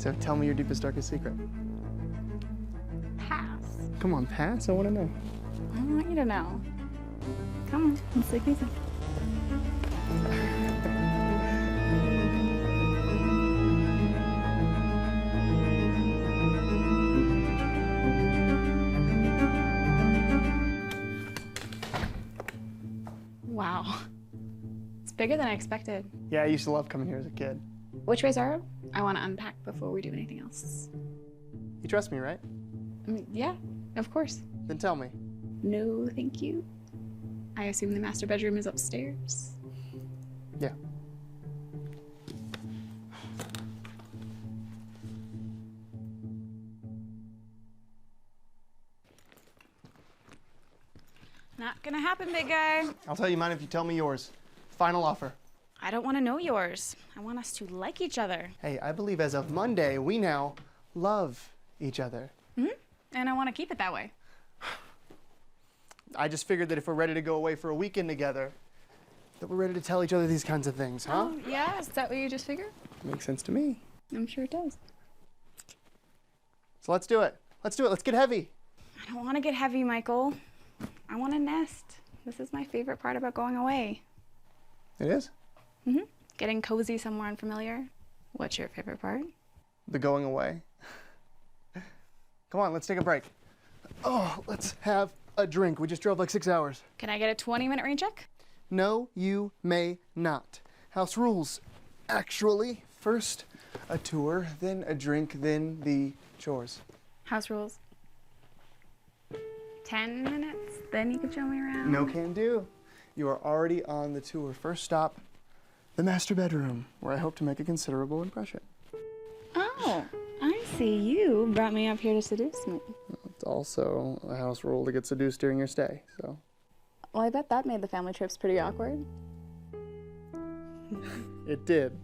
So tell me your deepest, darkest secret. Pass. Come on, pass. I want to know. I want you to know. Come on, let's take these in. Wow. It's bigger than I expected. Yeah, I used to love coming here as a kid. Which way's our road? I want to unpack before we do anything else. You trust me, right? I mean, yeah, of course. Then tell me. No, thank you. I assume the master bedroom is upstairs. Yeah. Not gonna happen, big guy. I'll tell you mine if you tell me yours. Final offer. I don't want to know yours. I want us to like each other. Hey, I believe as of Monday, we now love each other. Mm-hmm. And I want to keep it that way. I just figured that if we're ready to go away for a weekend together, that we're ready to tell each other these kinds of things, huh? Oh, yeah? Is that what you just figured? Makes sense to me. I'm sure it does. So let's do it. Let's do it. Let's get heavy. I don't want to get heavy, Michael. I want to nest. This is my favorite part about going away. It is? Mm-hmm. Getting cozy somewhere unfamiliar. What's your favorite part? The going away. Come on, let's take a break. Oh, let's have a drink. We just drove like 6 hours. Can I get a 20-minute rain check? No, you may not. House rules. Actually, first a tour, then a drink, then the chores. House rules. 10 minutes, then you can show me around. No can do. You are already on the tour. First stop, the master bedroom, where I hope to make a considerable impression. Oh, I see. You brought me up here to seduce me. It's also a house rule to get seduced during your stay, so. Well, I bet that made the family trips pretty awkward. It did.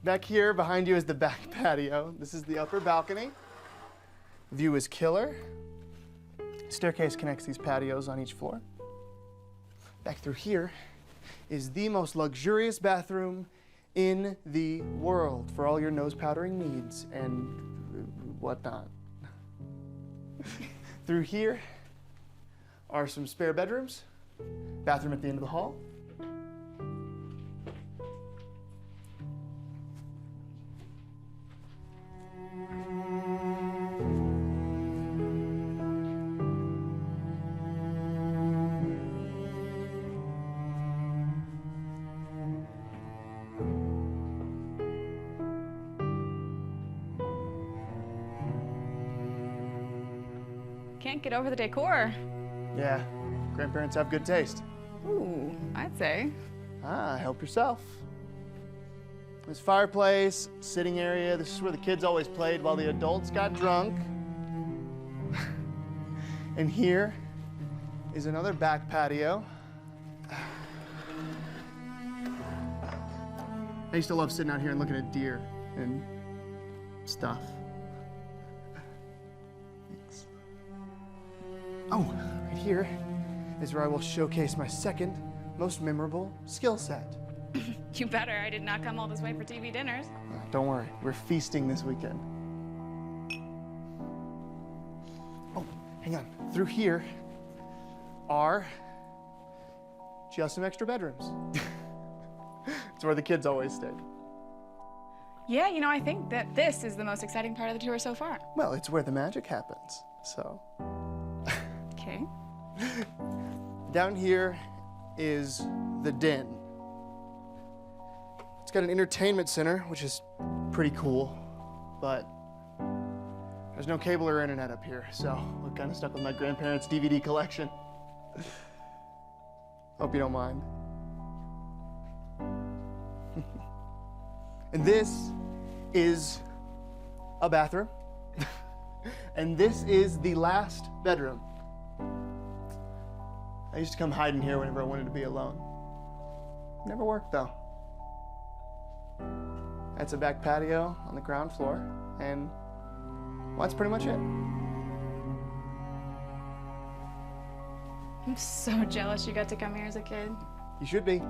Back here behind you is the back patio. This is the upper balcony. View is killer. Staircase connects these patios on each floor. Back through here is the most luxurious bathroom in the world for all your nose powdering needs and whatnot. Through here are some spare bedrooms, bathroom at the end of the hall. Can't get over the decor. Yeah, grandparents have good taste. Ooh, I'd say. Ah, help yourself. This fireplace, sitting area, this is where the kids always played while the adults got drunk. And here is another back patio. I used to love sitting out here and looking at deer and stuff. Thanks. Oh, right here is where I will showcase my second most memorable skill set. You better. I did not come all this way for TV dinners. Don't worry, we're feasting this weekend. Oh, hang on. Through here are just some extra bedrooms. It's where the kids always stayed. Yeah, you know, I think that this is the most exciting part of the tour so far. Well, it's where the magic happens, so. Okay. Down here is the den. It's got an entertainment center, which is pretty cool, but there's no cable or internet up here, so we're kind of stuck with my grandparents' DVD collection. Hope you don't mind. And this is a bathroom, and this is the last bedroom. I used to come hide in here whenever I wanted to be alone. Never worked, though. That's a back patio on the ground floor, and well, that's pretty much it. I'm so jealous you got to come here as a kid. You should be.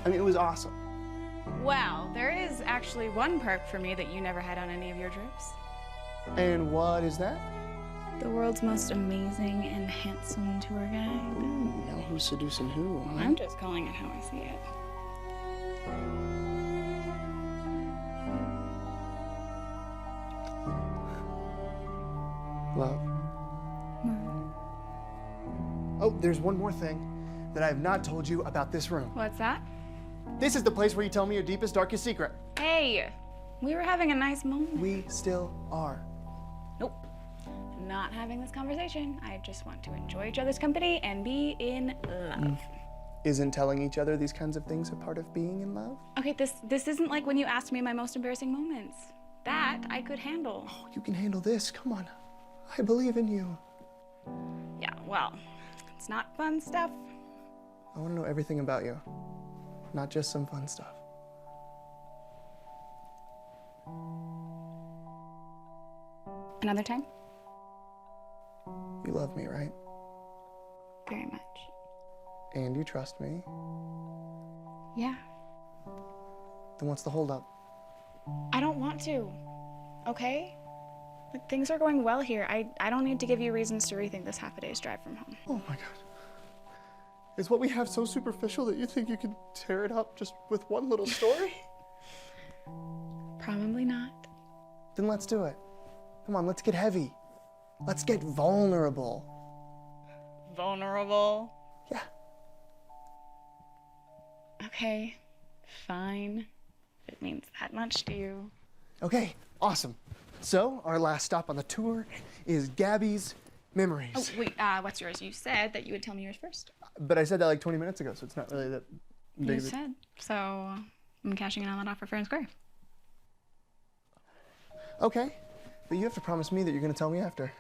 I mean, it was awesome. Well, there is actually one perk for me that you never had on any of your trips. And what is that? The world's most amazing and handsome tour guide. Ooh, now who's seducing who? Huh? I'm just calling it how I see it. Love. Oh, there's one more thing that I have not told you about this room. What's that? This is the place where you tell me your deepest, darkest secret. Hey, we were having a nice moment. We still are. Nope. Not having this conversation. I just want to enjoy each other's company and be in love. Isn't telling each other these kinds of things a part of being in love? Okay, this isn't like when you asked me my most embarrassing moments. That I could handle. Oh, you can handle this. Come on. I believe in you. Yeah, well, it's not fun stuff. I want to know everything about you, not just some fun stuff. Another time? You love me, right? Very much. And you trust me. Yeah. Then what's the holdup? I don't want to, okay? Like, things are going well here. I don't need to give you reasons to rethink this half a day's drive from home. Oh my God. Is what we have so superficial that you think you can tear it up just with one little story? Probably not. Then let's do it. Come on, let's get heavy. Let's get vulnerable. Vulnerable? Yeah. Okay, fine. If it means that much to you. Okay, awesome. So, our last stop on the tour is Gabby's memories. Oh, wait, what's yours? You said that you would tell me yours first. But I said that like 20 minutes ago, so it's not really that big You of a... said. So, I'm cashing in on that offer fair and square. Okay, but you have to promise me that you're gonna tell me after.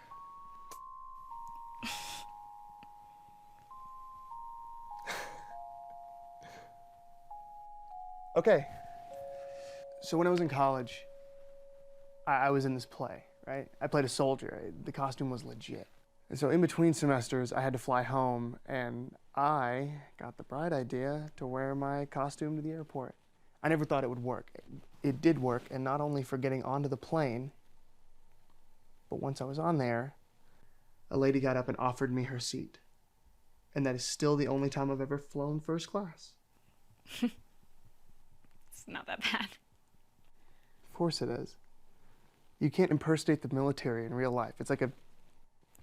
Okay, so when I was in college, I was in this play, right? I played a soldier. The costume was legit. And so in between semesters, I had to fly home, and I got the bright idea to wear my costume to the airport. I never thought it would work. It did work, and not only for getting onto the plane, but once I was on there, a lady got up and offered me her seat. And that is still the only time I've ever flown first class. It's not that bad. Of course it is. You can't impersonate the military in real life. It's like a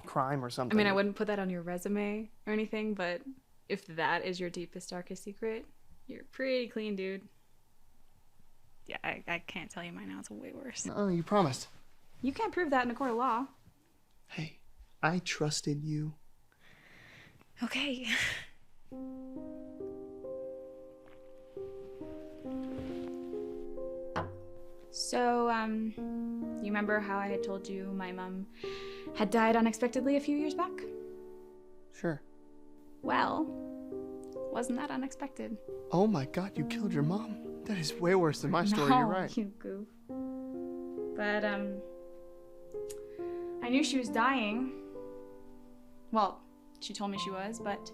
crime or something. I mean, I wouldn't put that on your resume or anything, but if that is your deepest, darkest secret, you're pretty clean, dude. Yeah, I can't tell you mine now. It's way worse. Oh, you promised. You can't prove that in a court of law. Hey, I trusted you. Okay. So, you remember how I had told you my mom had died unexpectedly a few years back? Sure. Well, wasn't that unexpected? Oh my God, you killed your mom. That is way worse than my story, you're right. You goof. But, I knew she was dying. Well, she told me she was, but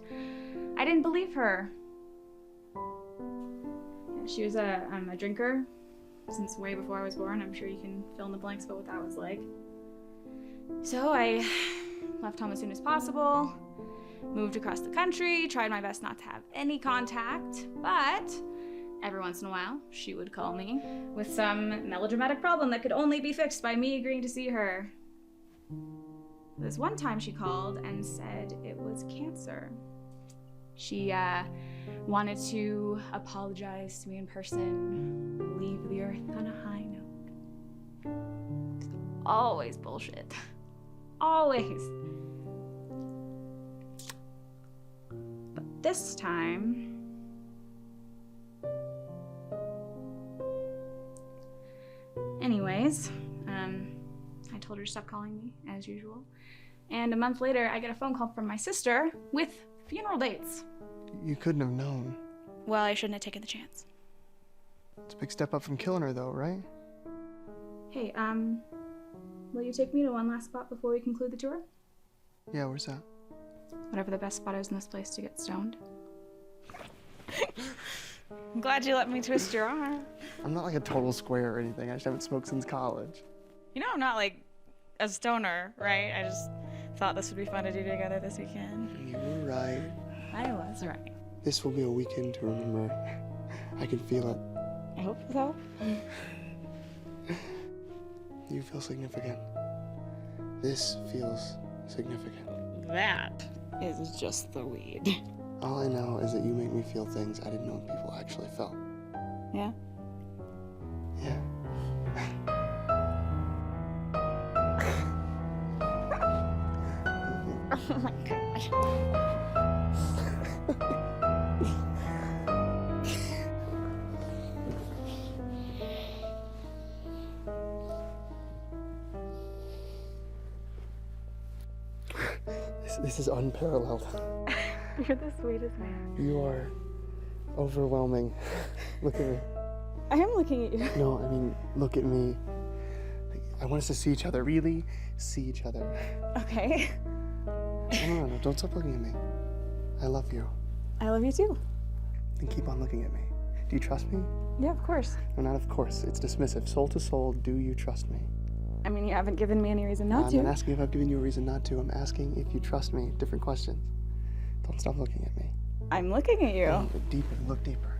I didn't believe her. Yeah, she was a drinker since way before I was born. I'm sure you can fill in the blanks about what that was like. So I left home as soon as possible, moved across the country, tried my best not to have any contact, but every once in a while, she would call me with some melodramatic problem that could only be fixed by me agreeing to see her. This one time she called and said it was cancer. She wanted to apologize to me in person, leave the earth on a high note. It's always bullshit. Always. But this time, anyways, I told her to stop calling me, as usual. And a month later, I get a phone call from my sister with funeral dates. You couldn't have known. Well, I shouldn't have taken the chance. It's a big step up from killing her, though, right? Hey, will you take me to one last spot before we conclude the tour? Yeah, where's that? Whatever the best spot is in this place to get stoned. I'm glad you let me twist your arm. I'm not like a total square or anything. I just haven't smoked since college. You know I'm not like a stoner, right? I just thought this would be fun to do together this weekend. You were right. I was right. This will be a weekend to remember. I can feel it. I hope so. You feel significant. This feels significant. That is just the weed. All I know is that you make me feel things I didn't know people actually felt. Yeah? Yeah. Oh my gosh. This is unparalleled. You're the sweetest man. You are overwhelming. Look at me. I am looking at you. No, I mean, look at me. I want us to see each other, really see each other. Okay. No, don't stop looking at me. I love you. I love you too. And keep on looking at me. Do you trust me? Yeah, of course. No, not of course. It's dismissive. Soul to soul, do you trust me? I mean, you haven't given me any reason not to. I'm not asking if I've given you a reason not to. I'm asking if you trust me. Different questions. Don't stop looking at me. I'm looking at you. Look deeper. Look deeper.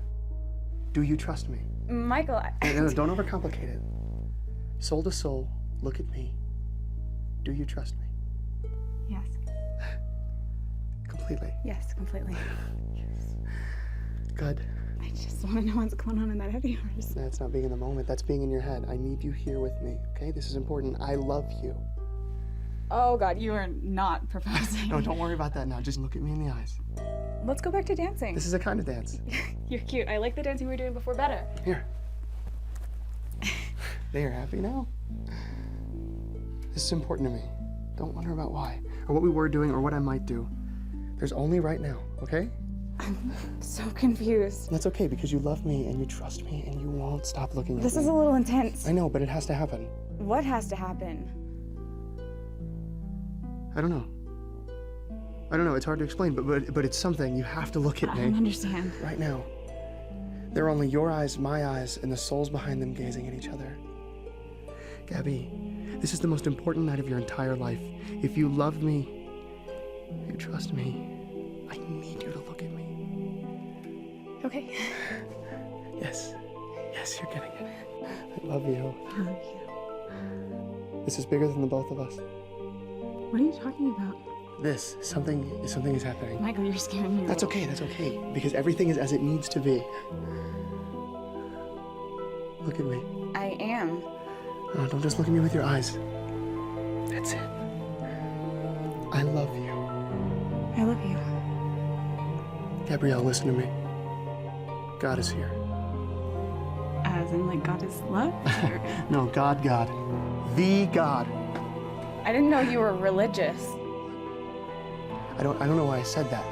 Do you trust me? Michael, No, don't overcomplicate it. Soul to soul, look at me. Do you trust me? Yes. Completely. Yes, completely. Good. I just want to know what's going on in that head of yours. That's not being in the moment. That's being in your head. I need you here with me, okay? This is important. I love you. Oh, God, you are not proposing. No, don't worry about that now. Just look at me in the eyes. Let's go back to dancing. This is a kind of dance. You're cute. I like the dancing we were doing before better. Here. They are happy now? This is important to me. Don't wonder about why, or what we were doing, or what I might do. There's only right now, okay? I'm so confused. That's okay, because you love me, and you trust me, and you won't stop looking at me. This is a little intense. I know, but it has to happen. What has to happen? I don't know. It's hard to explain, but it's something. You have to look at I me. don't understand. Right now. There are only your eyes, my eyes, and the souls behind them gazing at each other. Gabby, this is the most important night of your entire life. If you love me, if you trust me, I need you to look at me. Okay. Yes, you're getting it. I love you. I love you. This is bigger than the both of us. What are you talking about? Something is happening. Michael, you're scaring me. That's okay, because everything is as it needs to be. Look at me. I am. Oh, don't just look at me with your eyes. That's it. I love you. I love you. Gabrielle, listen to me. God is here. As in, like, God is love? No, God. The God. I didn't know you were religious. I don't know why I said that.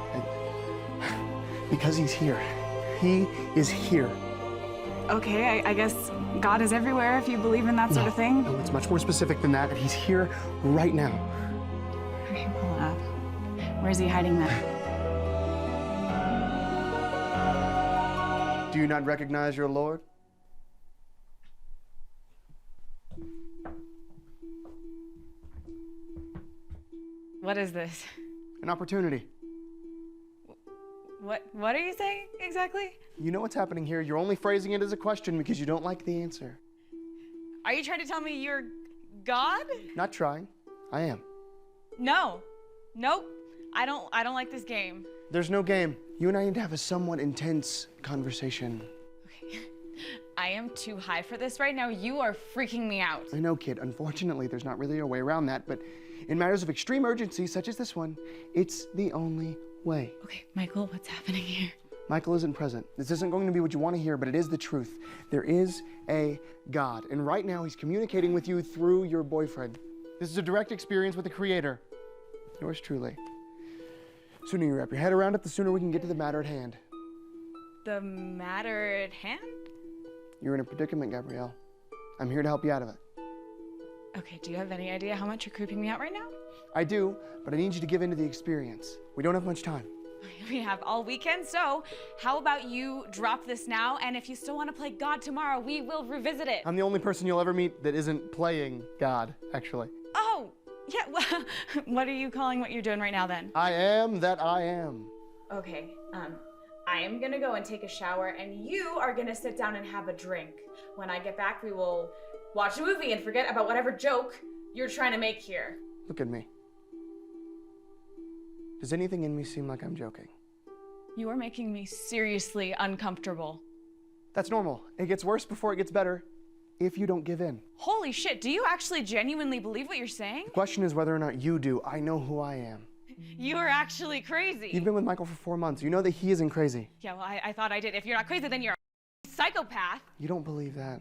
Because he's here. He is here. Okay, I guess God is everywhere if you believe in that sort of thing. No, it's much more specific than that, and he's here right now. Okay, pull it up. Where's he hiding that? Do you not recognize your Lord? What is this? An opportunity. What are you saying exactly? You know what's happening here. You're only phrasing it as a question because you don't like the answer. Are you trying to tell me you're God? Not trying. I am. No. Nope. I don't like this game. There's no game. You and I need to have a somewhat intense conversation. Okay. I am too high for this right now. You are freaking me out. I know, kid. Unfortunately, there's not really a way around that, but in matters of extreme urgency, such as this one, it's the only way. Okay, Michael, what's happening here? Michael isn't present. This isn't going to be what you want to hear, but it is the truth. There is a God, and right now he's communicating with you through your boyfriend. This is a direct experience with the Creator. Yours truly. The sooner you wrap your head around it, the sooner we can get to the matter at hand. The matter at hand? You're in a predicament, Gabrielle. I'm here to help you out of it. Okay, do you have any idea how much you're creeping me out right now? I do, but I need you to give in to the experience. We don't have much time. We have all weekend, so how about you drop this now, and if you still want to play God tomorrow, we will revisit it. I'm the only person you'll ever meet that isn't playing God, actually. Oh, yeah, well, what are you calling what you're doing right now then? I am that I am. Okay, I am gonna go and take a shower, and you are gonna sit down and have a drink. When I get back, we will watch a movie and forget about whatever joke you're trying to make here. Look at me. Does anything in me seem like I'm joking? You are making me seriously uncomfortable. That's normal. It gets worse before it gets better if you don't give in. Holy shit, do you actually genuinely believe what you're saying? The question is whether or not you do. I know who I am. You are actually crazy. You've been with Michael for 4 months. You know that he isn't crazy. Yeah, well, I thought I did. If you're not crazy, then you're a psychopath. You don't believe that.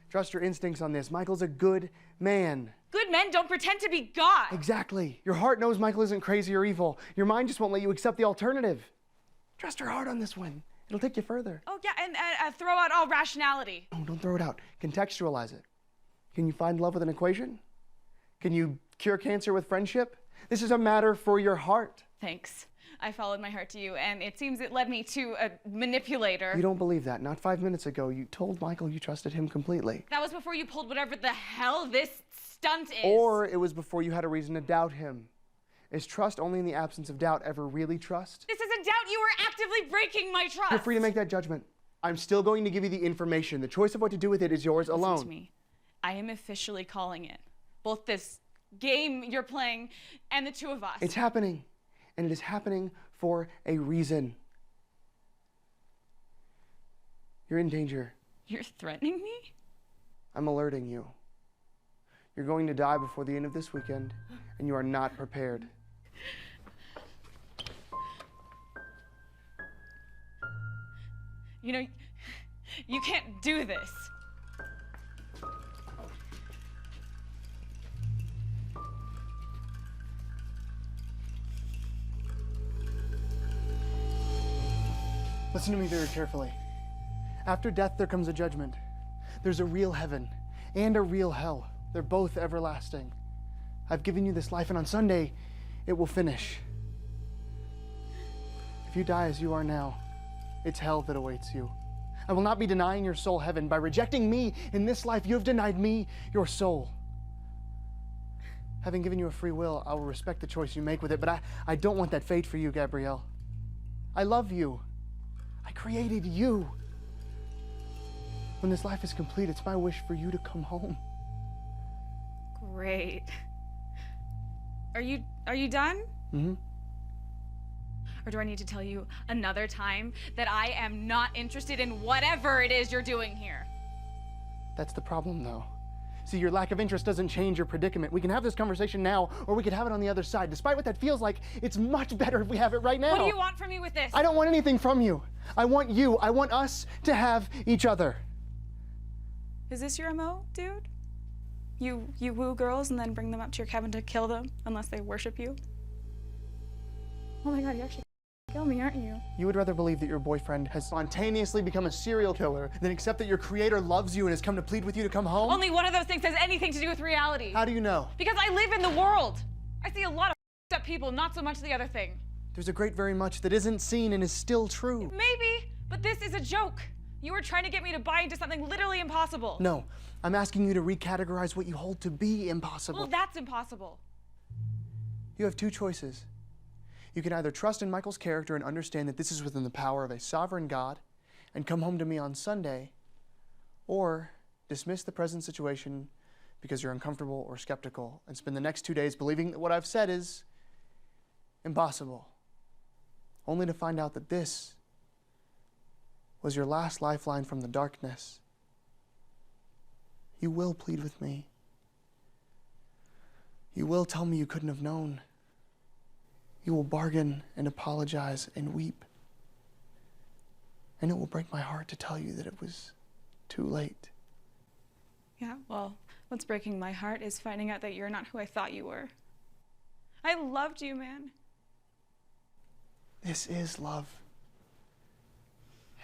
Trust your instincts on this. Michael's a good man. Good men don't pretend to be God. Exactly. Your heart knows Michael isn't crazy or evil. Your mind just won't let you accept the alternative. Trust your heart on this one. It'll take you further. Oh, yeah, and throw out all rationality. No, don't throw it out. Contextualize it. Can you find love with an equation? Can you cure cancer with friendship? This is a matter for your heart. Thanks. I followed my heart to you, and it seems it led me to a manipulator. You don't believe that. Not 5 minutes ago, you told Michael you trusted him completely. That was before you pulled whatever the hell this stunt is. Or it was before you had a reason to doubt him. Is trust only in the absence of doubt ever really trust? This isn't doubt. You are actively breaking my trust. You're free to make that judgment. I'm still going to give you the information. The choice of what to do with it is yours alone. Listen to me. I am officially calling it. Both this game you're playing and the two of us. It's happening. And it is happening for a reason. You're in danger. You're threatening me? I'm alerting you. You're going to die before the end of this weekend, and you are not prepared. You know, you can't do this. Listen to me very carefully. After death, there comes a judgment. There's a real heaven and a real hell. They're both everlasting. I've given you this life, and on Sunday, it will finish. If you die as you are now, it's hell that awaits you. I will not be denying your soul heaven. By rejecting me in this life, you have denied me your soul. Having given you a free will, I will respect the choice you make with it, but I don't want that fate for you, Gabrielle. I love you. I created you. When this life is complete, it's my wish for you to come home. Great. Are you done? Mm-hmm. Or do I need to tell you another time that I am not interested in whatever it is you're doing here? That's the problem, though. See, your lack of interest doesn't change your predicament. We can have this conversation now, or we could have it on the other side. Despite what that feels like, it's much better if we have it right now. What do you want from me with this? I don't want anything from you. I want you. I want us to have each other. Is this your MO, dude? You woo girls and then bring them up to your cabin to kill them unless they worship you? Oh my god, you actually kill me, aren't you? You would rather believe that your boyfriend has spontaneously become a serial killer than accept that your creator loves you and has come to plead with you to come home? Only one of those things has anything to do with reality. How do you know? Because I live in the world. I see a lot of up people, not so much the other thing. There's a great very much that isn't seen and is still true. Maybe, but this is a joke. You were trying to get me to buy into something literally impossible. No, I'm asking you to recategorize what you hold to be impossible. Well, that's impossible. You have two choices. You can either trust in Michael's character and understand that this is within the power of a sovereign God and come home to me on Sunday, or dismiss the present situation because you're uncomfortable or skeptical and spend the next 2 days believing that what I've said is impossible, only to find out that this was your last lifeline from the darkness. You will plead with me. You will tell me you couldn't have known. You will bargain and apologize and weep. And it will break my heart to tell you that it was too late. Yeah, well, what's breaking my heart is finding out that you're not who I thought you were. I loved you, man. This is love.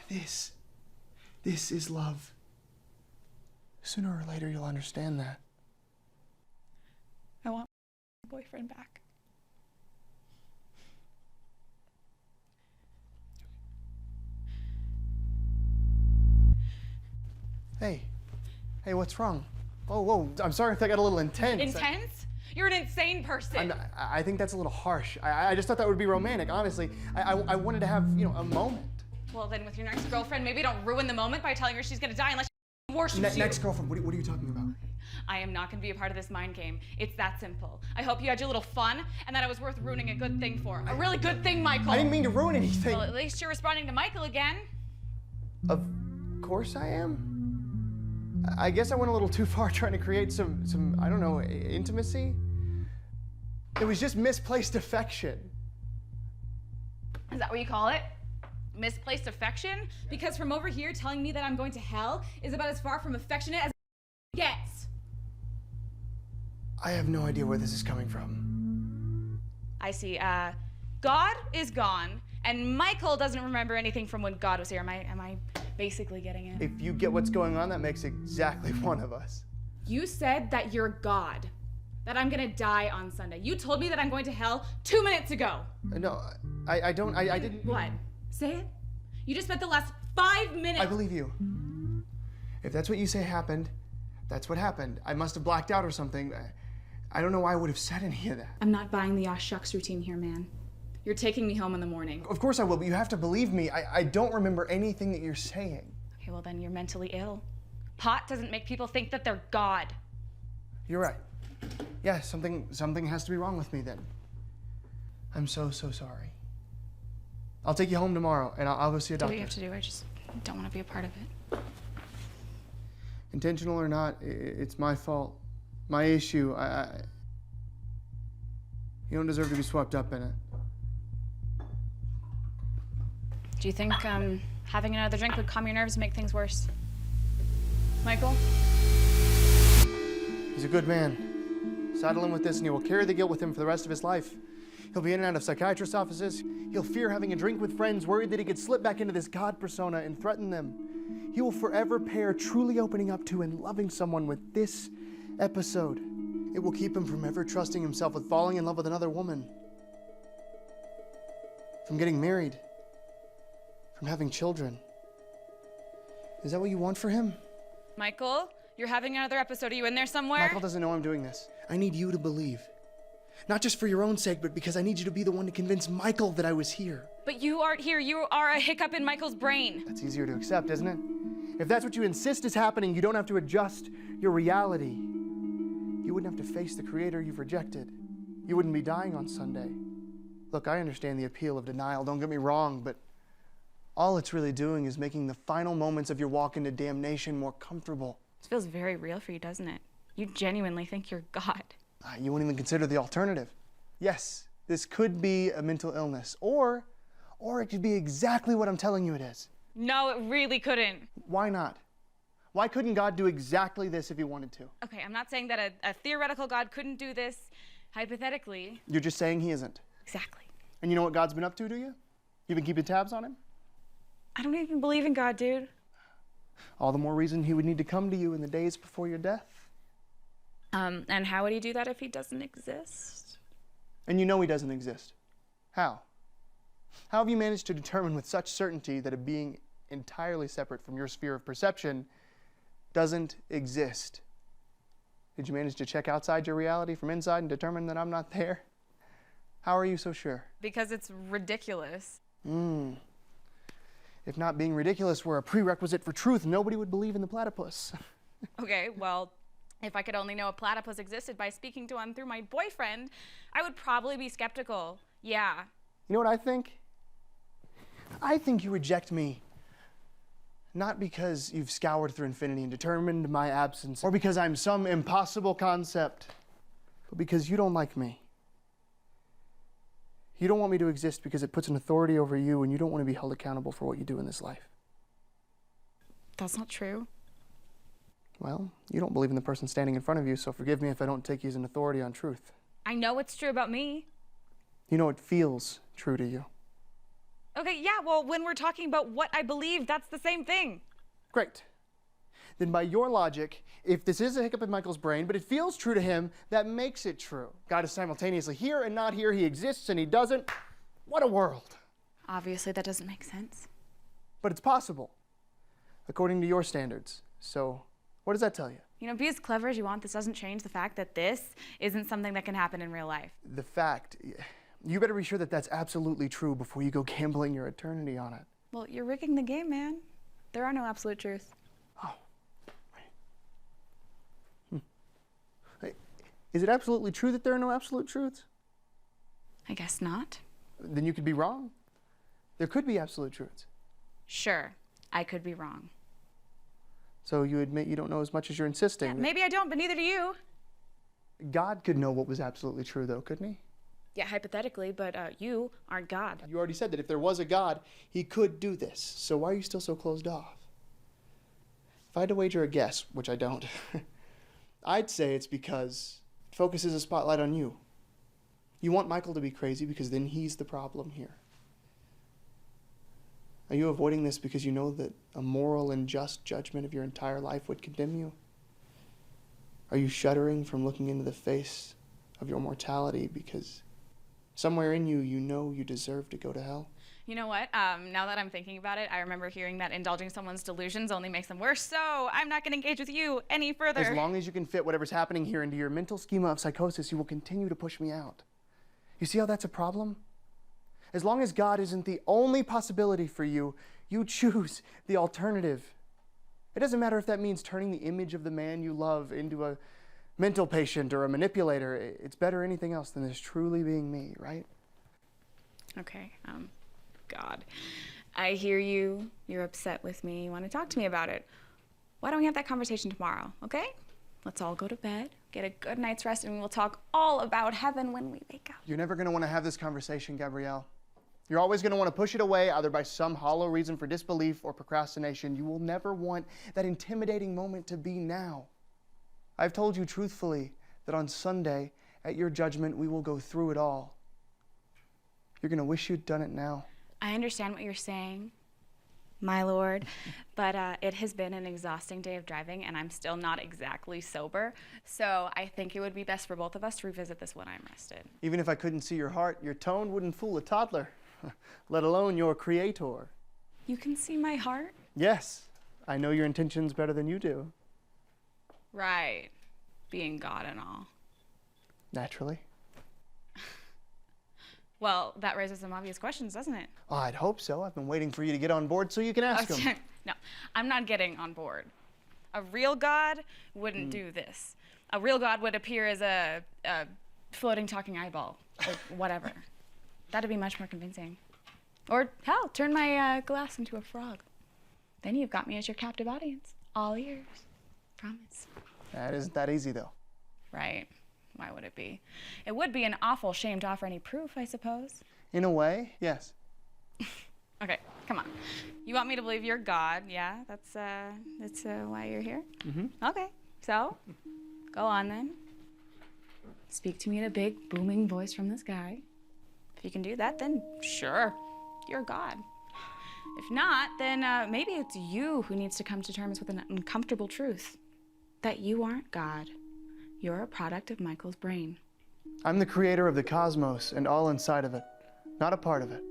This is love. Sooner or later, you'll understand that. I want my boyfriend back. Hey, what's wrong? Whoa, I'm sorry if that got a little intense. Intense? You're an insane person. I think that's a little harsh. I just thought that would be romantic, honestly. I wanted to have, a moment. Well, then with your next girlfriend, maybe don't ruin the moment by telling her she's gonna die unless she worships you. Next girlfriend, what are you talking about? I am not gonna be a part of this mind game. It's that simple. I hope you had your little fun and that it was worth ruining a good thing for. A really good thing, Michael. I didn't mean to ruin anything. Well, at least you're responding to Michael again. Of course I am. I guess I went a little too far trying to create some I don't know, intimacy. It was just misplaced affection. Is that what you call it? Misplaced affection? Because from over here telling me that I'm going to hell is about as far from affectionate as it gets. I have no idea where this is coming from. I see. God is gone, and Michael doesn't remember anything from when God was here. Am I basically getting it? If you get what's going on, that makes exactly one of us. You said that you're God, that I'm gonna die on Sunday. You told me that I'm going to hell 2 minutes ago. No, I didn't. What? Say it? You just spent the last 5 minutes. I believe you. If that's what you say happened, that's what happened. I must have blacked out or something. I don't know why I would have said any of that. I'm not buying the aw shucks routine here, man. You're taking me home in the morning. Of course I will, but you have to believe me. I don't remember anything that you're saying. Okay, well then you're mentally ill. Pot doesn't make people think that they're God. You're right. Yeah, something has to be wrong with me then. I'm so sorry. I'll take you home tomorrow, and I'll go see a Do doctor. what you have to do. I just don't want to be a part of it. Intentional or not, it's my fault. My issue. You don't deserve to be swept up in it. Do you think having another drink would calm your nerves and make things worse? Michael? He's a good man. Saddle him with this and he will carry the guilt with him for the rest of his life. He'll be in and out of psychiatrist offices. He'll fear having a drink with friends, worried that he could slip back into this God persona and threaten them. He will forever pair truly opening up to and loving someone with this episode. It will keep him from ever trusting himself with falling in love with another woman. From getting married. From having children. Is that what you want for him? Michael, you're having another episode. Are you in there somewhere? Michael doesn't know I'm doing this. I need you to believe. Not just for your own sake, but because I need you to be the one to convince Michael that I was here. But you aren't here. You are a hiccup in Michael's brain. That's easier to accept, isn't it? If that's what you insist is happening, you don't have to adjust your reality. You wouldn't have to face the creator you've rejected. You wouldn't be dying on Sunday. Look, I understand the appeal of denial, don't get me wrong, but all it's really doing is making the final moments of your walk into damnation more comfortable. This feels very real for you, doesn't it? You genuinely think you're God. You won't even consider the alternative. Yes, this could be a mental illness, or it could be exactly what I'm telling you it is. No, it really couldn't. Why not? Why couldn't God do exactly this if he wanted to? Okay, I'm not saying that a theoretical God couldn't do this hypothetically. You're just saying he isn't. Exactly. And you know what God's been up to, do you? You've been keeping tabs on him? I don't even believe in God, dude. All the more reason he would need to come to you in the days before your death. And how would he do that if he doesn't exist? And you know he doesn't exist. How? How have you managed to determine with such certainty that a being entirely separate from your sphere of perception doesn't exist? Did you manage to check outside your reality from inside and determine that I'm not there? How are you so sure? Because it's ridiculous. If not being ridiculous were a prerequisite for truth, nobody would believe in the platypus. Okay, well, if I could only know a platypus existed by speaking to one through my boyfriend, I would probably be skeptical. Yeah. You know what I think? I think you reject me not because you've scoured through infinity and determined my absence, or because I'm some impossible concept, but because you don't like me. You don't want me to exist because it puts an authority over you, and you don't want to be held accountable for what you do in this life. That's not true. Well, you don't believe in the person standing in front of you, so forgive me if I don't take you as an authority on truth. I know it's true about me. You know it feels true to you. Okay, yeah, well, when we're talking about what I believe, that's the same thing. Great. Then by your logic, if this is a hiccup in Michael's brain, but it feels true to him, that makes it true. God is simultaneously here and not here. He exists and he doesn't. What a world. Obviously, that doesn't make sense. But it's possible, according to your standards. So, what does that tell you? You know, be as clever as you want, this doesn't change the fact that this isn't something that can happen in real life. The fact, you better be sure that that's absolutely true before you go gambling your eternity on it. Well, you're rigging the game, man. There are no absolute truths. Oh. Hey, is it absolutely true that there are no absolute truths? I guess not. Then you could be wrong. There could be absolute truths. Sure, I could be wrong. So you admit you don't know as much as you're insisting. Yeah, maybe I don't, but neither do you. God could know what was absolutely true, though, couldn't he? Yeah, hypothetically, but you aren't God. You already said that if there was a God, he could do this. So why are you still so closed off? If I had to wager a guess, which I don't, I'd say it's because it focuses a spotlight on you. You want Michael to be crazy because then he's the problem here. Are you avoiding this because you know that a moral and just judgment of your entire life would condemn you? Are you shuddering from looking into the face of your mortality because somewhere in you, you know you deserve to go to hell? You know what? Now that I'm thinking about it, I remember hearing that indulging someone's delusions only makes them worse, so I'm not going to engage with you any further. As long as you can fit whatever's happening here into your mental schema of psychosis, you will continue to push me out. You see how that's a problem? As long as God isn't the only possibility for you, you choose the alternative. It doesn't matter if that means turning the image of the man you love into a mental patient or a manipulator. It's better anything else than this truly being me, right? Okay, God. I hear you. You're upset with me. You want to talk to me about it. Why don't we have that conversation tomorrow, okay? Let's all go to bed, get a good night's rest, and we'll talk all about heaven when we wake up. You're never going to want to have this conversation, Gabrielle. You're always going to want to push it away, either by some hollow reason for disbelief or procrastination. You will never want that intimidating moment to be now. I've told you truthfully that on Sunday, at your judgment, we will go through it all. You're going to wish you'd done it now. I understand what you're saying, my lord, but it has been an exhausting day of driving, and I'm still not exactly sober, so I think it would be best for both of us to revisit this when I'm rested. Even if I couldn't see your heart, your tone wouldn't fool a toddler, let alone your creator. You can see my heart? Yes, I know your intentions better than you do. Right, being God and all. Naturally. Well, that raises some obvious questions, doesn't it? Oh, I'd hope so. I've been waiting for you to get on board so you can ask them. No, I'm not getting on board. A real God wouldn't do this. A real God would appear as a floating, talking eyeball, or whatever. That'd be much more convincing. Or, hell, turn my glass into a frog. Then you've got me as your captive audience. All ears. Promise. That isn't that easy, though. Right. Why would it be? It would be an awful shame to offer any proof, I suppose. In a way, yes. Okay, come on. You want me to believe you're God, yeah? That's why you're here? Mm-hmm. Okay, so, go on then. Speak to me in a big, booming voice from the sky. If you can do that, then sure, you're God. If not, then maybe it's you who needs to come to terms with an uncomfortable truth. That you aren't God. You're a product of Michael's brain. I'm the creator of the cosmos and all inside of it, not a part of it.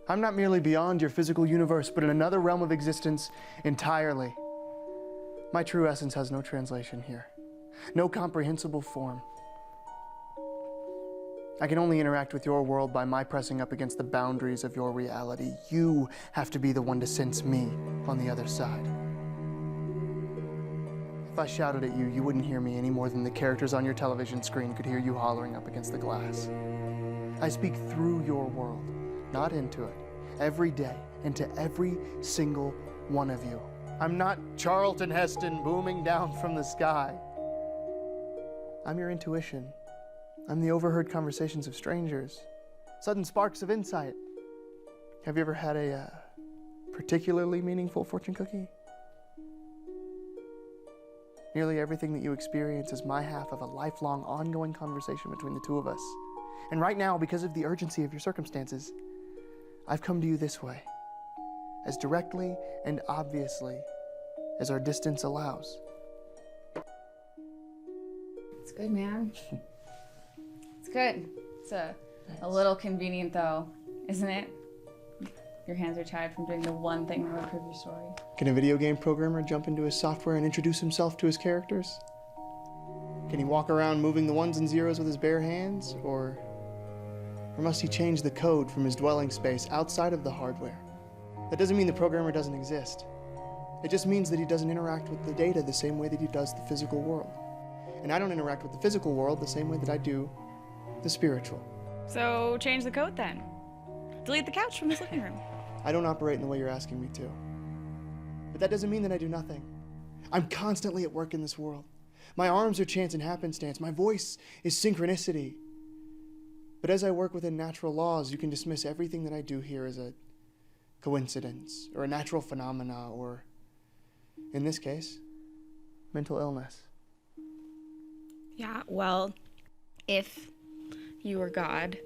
I'm not merely beyond your physical universe, but in another realm of existence entirely. My true essence has no translation here, no comprehensible form. I can only interact with your world by my pressing up against the boundaries of your reality. You have to be the one to sense me on the other side. If I shouted at you, you wouldn't hear me any more than the characters on your television screen could hear you hollering up against the glass. I speak through your world, not into it, every day, into every single one of you. I'm not Charlton Heston booming down from the sky. I'm your intuition. I'm the overheard conversations of strangers, sudden sparks of insight. Have you ever had a particularly meaningful fortune cookie? Nearly everything that you experience is my half of a lifelong, ongoing conversation between the two of us. And right now, because of the urgency of your circumstances, I've come to you this way, as directly and obviously as our distance allows. It's good, man. It's good. It's a little convenient, though, isn't it? Your hands are tied from doing the one thing that will prove your story. Can a video game programmer jump into his software and introduce himself to his characters? Can he walk around moving the ones and zeros with his bare hands? Or must he change the code from his dwelling space outside of the hardware? That doesn't mean the programmer doesn't exist. It just means that he doesn't interact with the data the same way that he does the physical world. And I don't interact with the physical world the same way that I do the spiritual. So change the code then. Delete the couch from this living room. I don't operate in the way you're asking me to. But that doesn't mean that I do nothing. I'm constantly at work in this world. My arms are chance and happenstance. My voice is synchronicity. But as I work within natural laws, you can dismiss everything that I do here as a coincidence or a natural phenomena or, in this case, mental illness. Yeah, well, if you were God,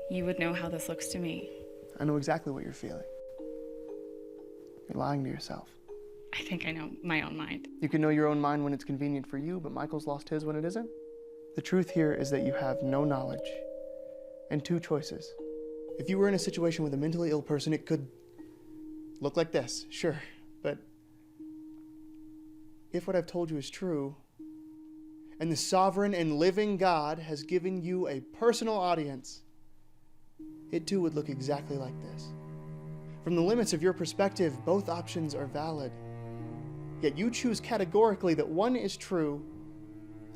you would know how this looks to me. I know exactly what you're feeling. You're lying to yourself. I think I know my own mind. You can know your own mind when it's convenient for you, but Michael's lost his when it isn't. The truth here is that you have no knowledge and two choices. If you were in a situation with a mentally ill person, it could look like this, sure, but if what I've told you is true, and the sovereign and living God has given you a personal audience, it too would look exactly like this. From the limits of your perspective, both options are valid. Yet you choose categorically that one is true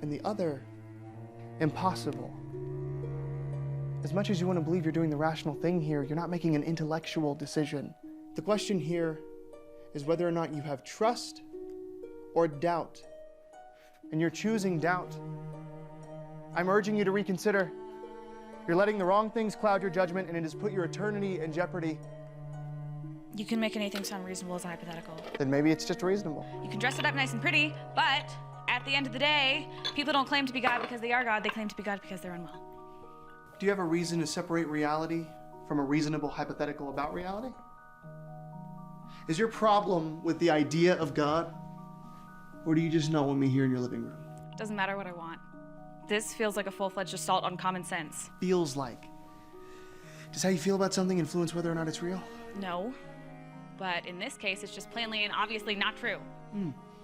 and the other impossible. As much as you want to believe you're doing the rational thing here, you're not making an intellectual decision. The question here is whether or not you have trust or doubt. And you're choosing doubt. I'm urging you to reconsider. You're letting the wrong things cloud your judgment, and it has put your eternity in jeopardy. You can make anything sound reasonable as a hypothetical. Then maybe it's just reasonable. You can dress it up nice and pretty, but at the end of the day, people don't claim to be God because they are God. They claim to be God because they're unwell. Do you have a reason to separate reality from a reasonable hypothetical about reality? Is your problem with the idea of God? Or do you just know me here in your living room? Doesn't matter what I want. This feels like a full-fledged assault on common sense. Feels like. Does how you feel about something influence whether or not it's real? No. But in this case, it's just plainly and obviously not true.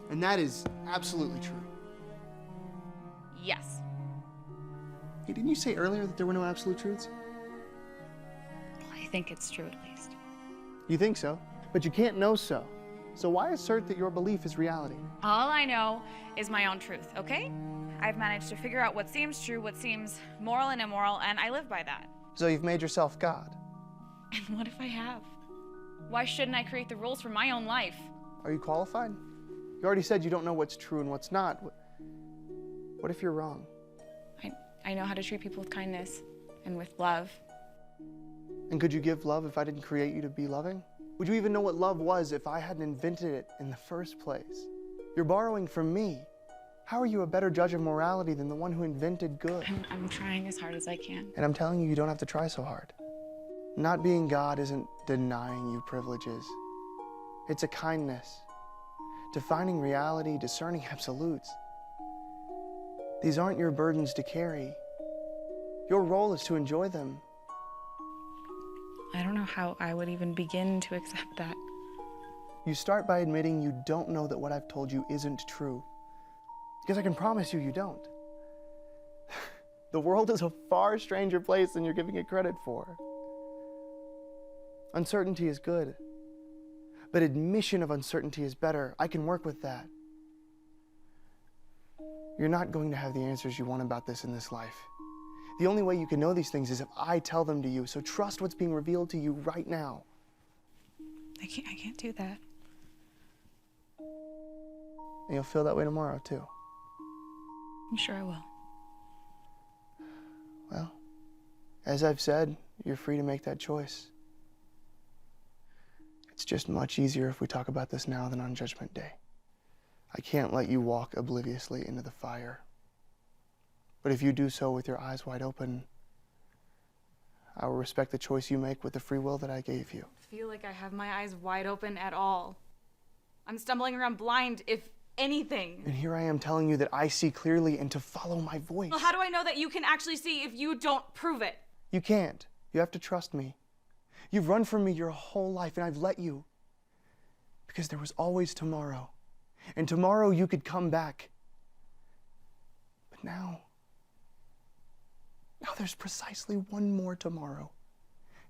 And that is absolutely true. Yes. Hey, didn't you say earlier that there were no absolute truths? I think it's true at least. You think so, but you can't know so. So why assert that your belief is reality? All I know is my own truth, okay? I've managed to figure out what seems true, what seems moral and immoral, and I live by that. So you've made yourself God. And what if I have? Why shouldn't I create the rules for my own life? Are you qualified? You already said you don't know what's true and what's not. What if you're wrong? I know how to treat people with kindness and with love. And could you give love if I didn't create you to be loving? Would you even know what love was if I hadn't invented it in the first place? You're borrowing from me. How are you a better judge of morality than the one who invented good? I'm trying as hard as I can. And I'm telling you, you don't have to try so hard. Not being God isn't denying you privileges. It's a kindness. Defining reality, discerning absolutes. These aren't your burdens to carry. Your role is to enjoy them. I don't know how I would even begin to accept that. You start by admitting you don't know that what I've told you isn't true. Because I can promise you, you don't. The world is a far stranger place than you're giving it credit for. Uncertainty is good, but admission of uncertainty is better. I can work with that. You're not going to have the answers you want about this in this life. The only way you can know these things is if I tell them to you, so trust what's being revealed to you right now. I can't do that. And you'll feel that way tomorrow, too. I'm sure I will. Well, as I've said, you're free to make that choice. It's just much easier if we talk about this now than on Judgment Day. I can't let you walk obliviously into the fire. But if you do so with your eyes wide open, I will respect the choice you make with the free will that I gave you. I feel like I have my eyes wide open at all. I'm stumbling around blind, if anything. And here I am telling you that I see clearly and to follow my voice. Well, how do I know that you can actually see if you don't prove it? You can't. You have to trust me. You've run from me your whole life, and I've let you. Because there was always tomorrow. And tomorrow you could come back. But now there's precisely one more tomorrow.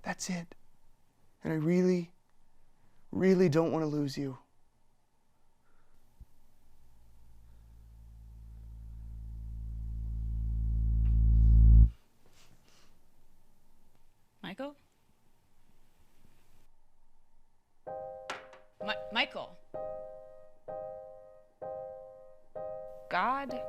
That's it. And I really, really don't want to lose you. Michael? Michael? God?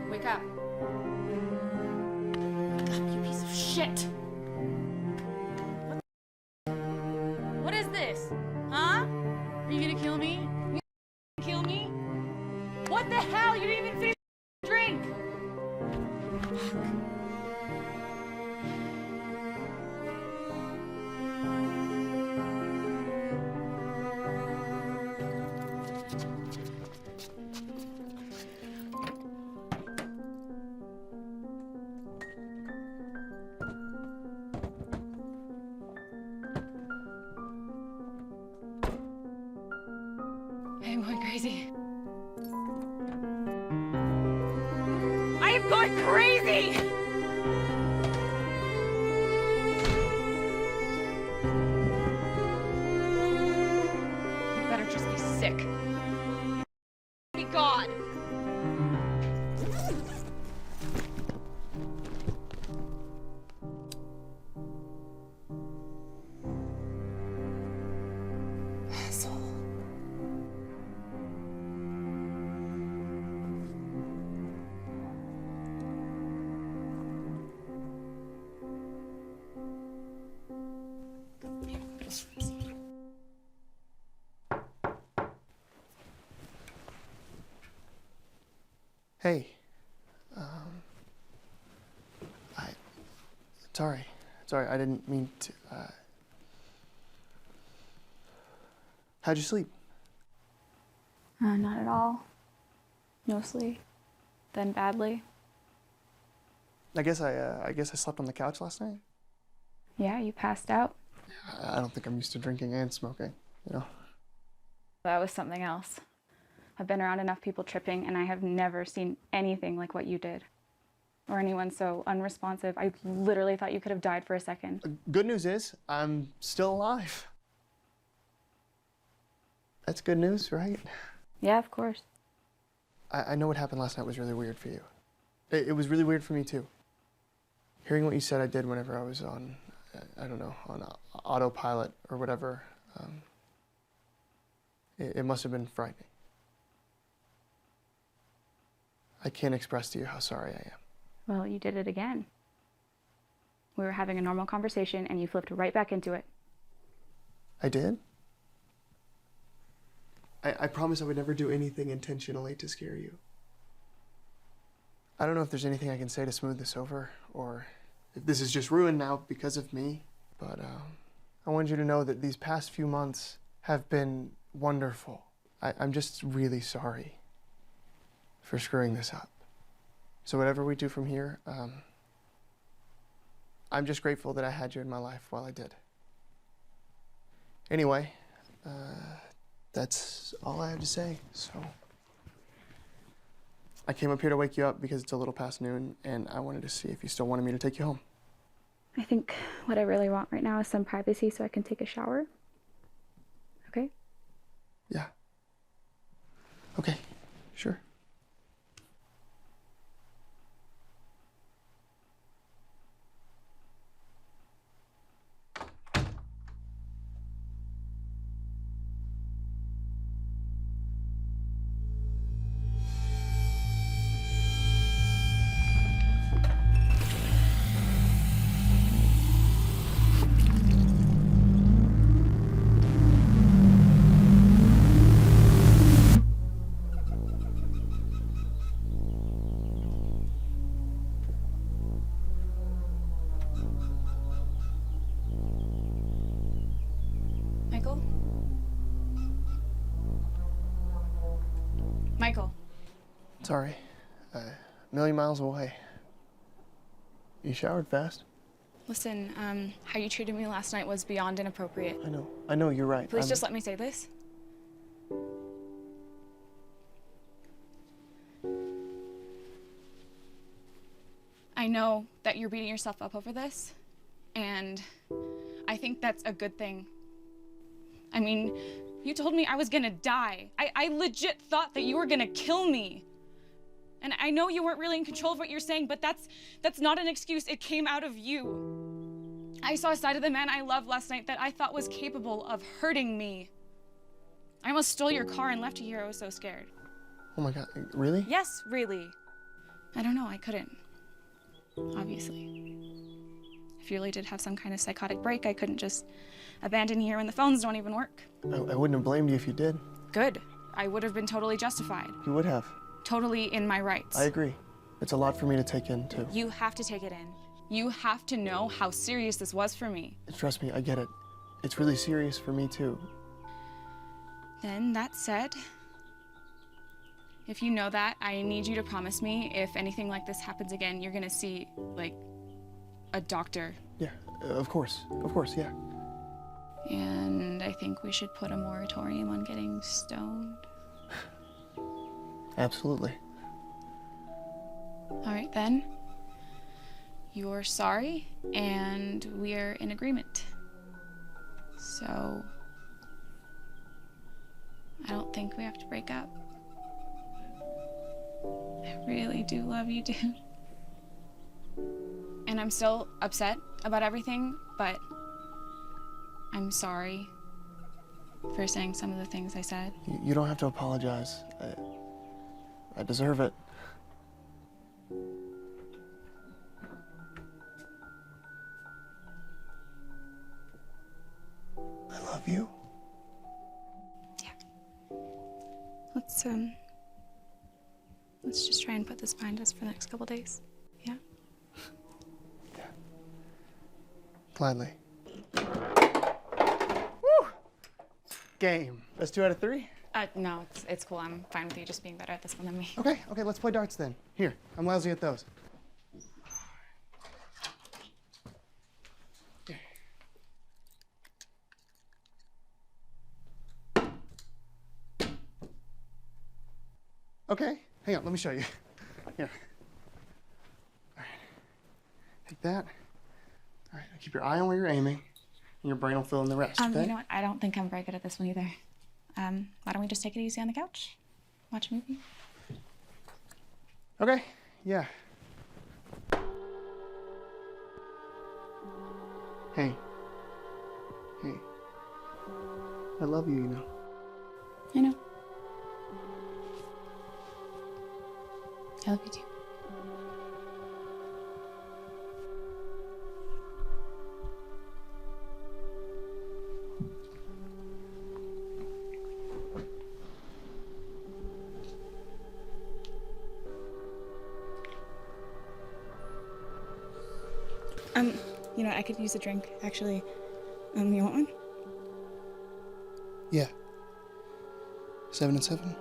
Wake up. You piece of shit. What is this? Huh? Are you gonna kill me? You gonna kill me? What the hell? You didn't even finish the drink! I'm going crazy. I am going crazy! You better just be sick. Be God! Hey, sorry, I didn't mean to, how'd you sleep? Not at all. Mostly. Then badly. I guess I slept on the couch last night. Yeah, you passed out. I don't think I'm used to drinking and smoking, you know? That was something else. I've been around enough people tripping, and I have never seen anything like what you did. Or anyone so unresponsive. I literally thought you could have died for a second. Good news is, I'm still alive. That's good news, right? Yeah, of course. I know what happened last night was really weird for you. It was really weird for me, too. Hearing what you said I did whenever I was on, I don't know, on autopilot or whatever, it must have been frightening. I can't express to you how sorry I am. Well, you did it again. We were having a normal conversation, and you flipped right back into it. I did? I promised I would never do anything intentionally to scare you. I don't know if there's anything I can say to smooth this over, or if this is just ruined now because of me, but I want you to know that these past few months have been wonderful. I'm just really sorry for screwing this up. So whatever we do from here, I'm just grateful that I had you in my life while I did. Anyway, that's all I have to say, so. I came up here to wake you up because it's a little past noon, and I wanted to see if you still wanted me to take you home. I think what I really want right now is some privacy so I can take a shower. Okay? Yeah. Okay, sure. Michael. Sorry. A million miles away. You showered fast. Listen, how you treated me last night was beyond inappropriate. I know, you're right. Please just let me say this. I know that you're beating yourself up over this, and I think that's a good thing. I mean, you told me I was gonna die. I legit thought that you were gonna kill me. And I know you weren't really in control of what you're saying, but that's not an excuse. It came out of you. I saw a side of the man I loved last night that I thought was capable of hurting me. I almost stole your car and left you here. I was so scared. Oh my God, really? Yes, really. I don't know, I couldn't. Obviously. If you really did have some kind of psychotic break, I couldn't just abandon you here when the phones don't even work. I wouldn't have blamed you if you did. Good. I would have been totally justified. You would have. Totally in my rights. I agree. It's a lot for me to take in, too. You have to take it in. You have to know how serious this was for me. Trust me, I get it. It's really serious for me, too. Then, that said, if you know that, I need you to promise me if anything like this happens again, you're gonna see, like, a doctor. Yeah, of course, yeah. And I think we should put a moratorium on getting stoned. Absolutely. All right, then. You're sorry, and we're in agreement. So, I don't think we have to break up. I really do love you, dude. And I'm still upset about everything, but I'm sorry for saying some of the things I said. You don't have to apologize. I deserve it. I love you. Yeah. Let's just try and put this behind us for the next couple days. Yeah? Yeah. Gladly. Woo! Game. That's 2 out of 3? No, it's cool. I'm fine with you just being better at this one than me. Okay, let's play darts then. Here, I'm lousy at those. Here. Okay, hang on, let me show you. Here. All right, take that. All right, keep your eye on where you're aiming, and your brain will fill in the rest, okay? You know what? I don't think I'm very good at this one either. Why don't we just take it easy on the couch? Watch a movie? Okay, yeah. Hey. I love you, you know. I know. I love you too. You know, I could use a drink, actually. You want one? Yeah. 7 and 7.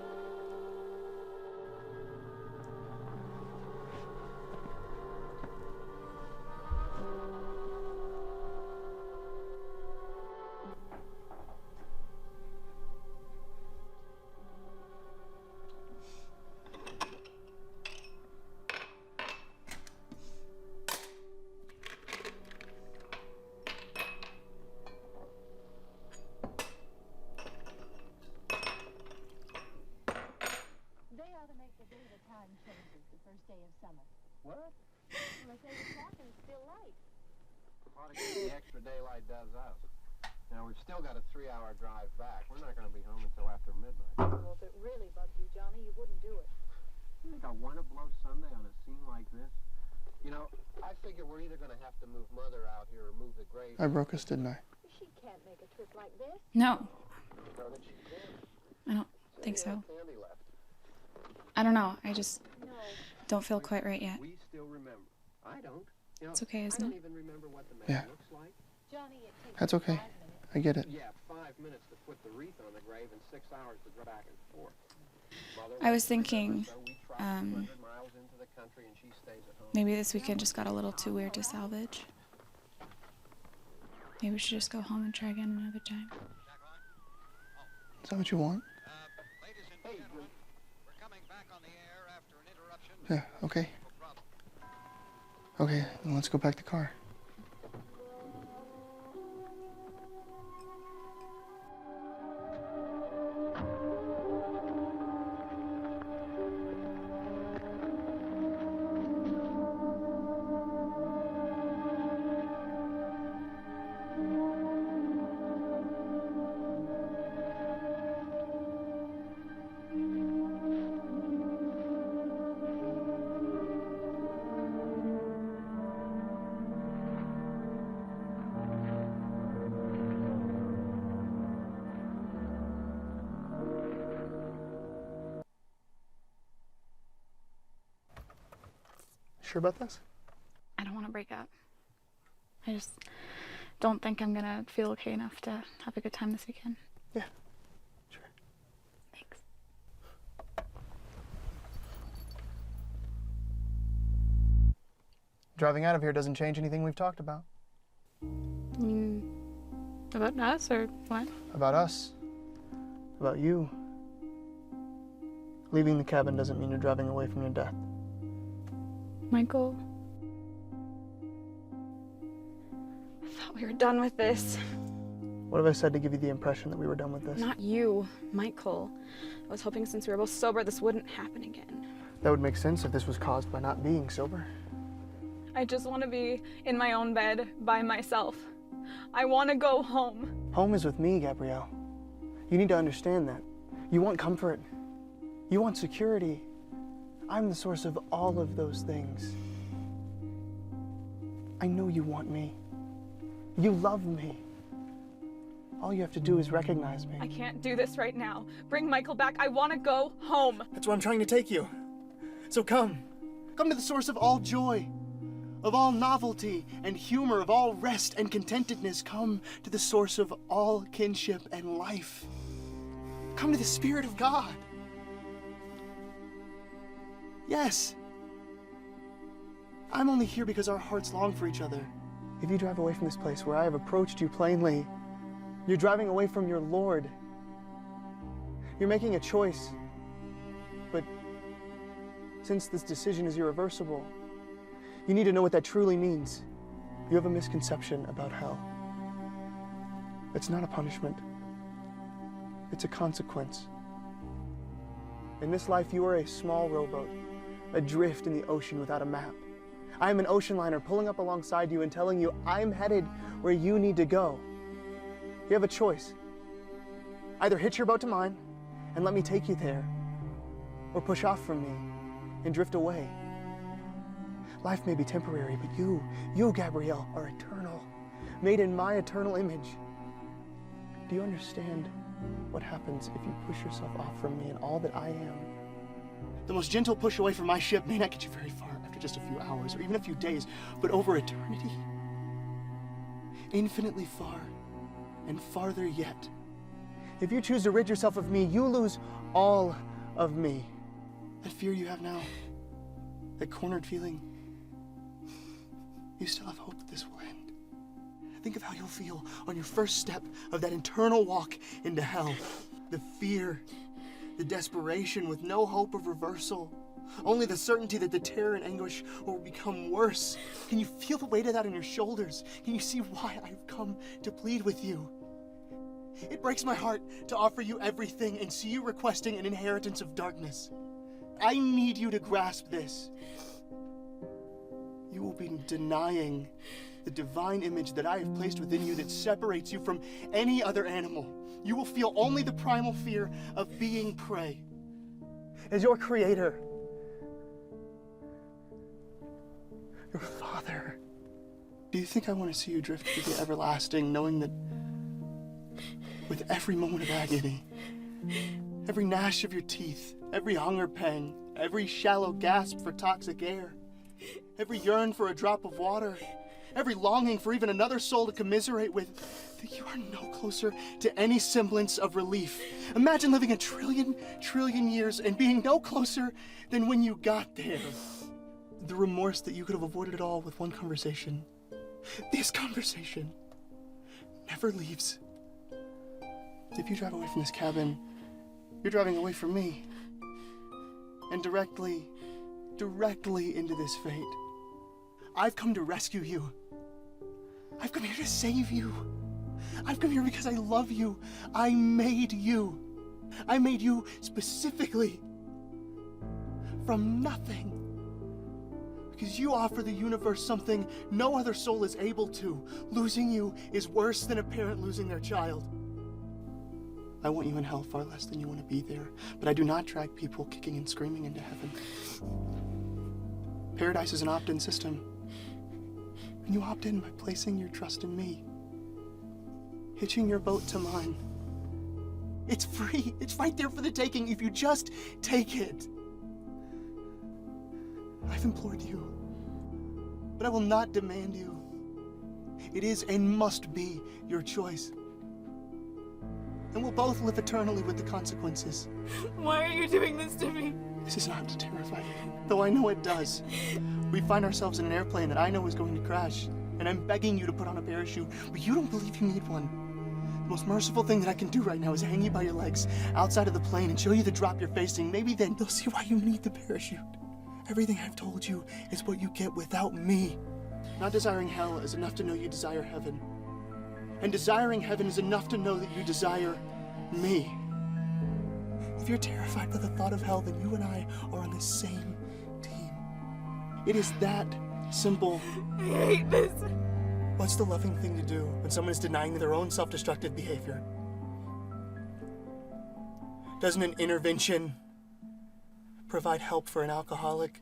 What? Well, they say the clock is still light. Ought to get the extra daylight does us. Now, we've still got a 3-hour drive back. We're not going to be home until after midnight. Well, if it really bugged you, Johnny, you wouldn't do it. You think I want to blow Sunday on a scene like this? You know, I figure we're either going to have to move Mother out here or move the grave. I broke us, didn't I? She can't make a trip like this. No, So that she can. I don't think so. Candy left. I don't know. I just No. don't feel quite right yet. We still remember. I don't. You know, It's okay, I isn't don't it? even remember what the man Yeah. looks like. Johnny, it takes That's okay. 5 minutes. I get it. Yeah, 5 minutes to put the wreath on the grave and 6 hours to drive back and forth. I was thinking, maybe this weekend just got a little too weird to salvage. Maybe we should just go home and try again another time. Is that what you want? Yeah, okay. Okay, then let's go pack the car. Sure about this? I don't want to break up. I just don't think I'm gonna feel okay enough to have a good time this weekend. Yeah, sure. Thanks. Driving out of here doesn't change anything we've talked about. You mean about us or what? About us. About you. Leaving the cabin doesn't mean you're driving away from your death. Michael, I thought we were done with this. What have I said to give you the impression that we were done with this? Not you, Michael. I was hoping since we were both sober, this wouldn't happen again. That would make sense if this was caused by not being sober. I just want to be in my own bed by myself. I want to go home. Home is with me, Gabrielle. You need to understand that. You want comfort. You want security. I'm the source of all of those things. I know you want me. You love me. All you have to do is recognize me. I can't do this right now. Bring Michael back. I want to go home. That's where I'm trying to take you. So come. Come to the source of all joy, of all novelty and humor, of all rest and contentedness. Come to the source of all kinship and life. Come to the Spirit of God. Yes. I'm only here because our hearts long for each other. If you drive away from this place where I have approached you plainly, you're driving away from your Lord. You're making a choice. But since this decision is irreversible, you need to know what that truly means. You have a misconception about hell. It's not a punishment. It's a consequence. In this life, you are a small rowboat, adrift in the ocean without a map. I am an ocean liner pulling up alongside you and telling you I'm headed where you need to go. You have a choice. Either hitch your boat to mine and let me take you there, or push off from me and drift away. Life may be temporary, but you, Gabrielle, are eternal, made in my eternal image. Do you understand what happens if you push yourself off from me and all that I am? The most gentle push away from my ship may not get you very far after just a few hours or even a few days, but over eternity, infinitely far and farther yet. If you choose to rid yourself of me, you lose all of me. That fear you have now, that cornered feeling, you still have hope that this will end. Think of how you'll feel on your first step of that eternal walk into hell. The fear, the desperation with no hope of reversal. Only the certainty that the terror and anguish will become worse. Can you feel the weight of that on your shoulders? Can you see why I've come to plead with you? It breaks my heart to offer you everything and see you requesting an inheritance of darkness. I need you to grasp this. You will be denying the divine image that I have placed within you that separates you from any other animal. You will feel only the primal fear of being prey. As your creator, your father, do you think I want to see you drift through the everlasting, knowing that with every moment of agony, every gnash of your teeth, every hunger pang, every shallow gasp for toxic air, every yearn for a drop of water, every longing for even another soul to commiserate with, you are no closer to any semblance of relief. Imagine living a trillion years and being no closer than when you got there. The remorse that you could have avoided it all with one conversation. This conversation never leaves. If you drive away from this cabin, you're driving away from me. And directly into this fate. I've come to rescue you. I've come here to save you. I've come here because I love you. I made you. I made you specifically from nothing. Because you offer the universe something no other soul is able to. Losing you is worse than a parent losing their child. I want you in hell far less than you want to be there, but I do not drag people kicking and screaming into heaven. Paradise is an opt-in system. And you opt in by placing your trust in me. Hitching your boat to mine. It's free. It's right there for the taking if you just take it. I've implored you, but I will not demand you. It is and must be your choice. And we'll both live eternally with the consequences. Why are you doing this to me? This is not to terrify you, though I know it does. We find ourselves in an airplane that I know is going to crash, and I'm begging you to put on a parachute, but you don't believe you need one. The most merciful thing that I can do right now is hang you by your legs outside of the plane and show you the drop you're facing. Maybe then you'll see why you need the parachute. Everything I've told you is what you get without me. Not desiring hell is enough to know you desire heaven. And desiring heaven is enough to know that you desire me. If you're terrified by the thought of hell, then you and I are on the same team. It is that simple. I hate this. What's the loving thing to do when someone is denying their own self-destructive behavior? Doesn't an intervention provide help for an alcoholic?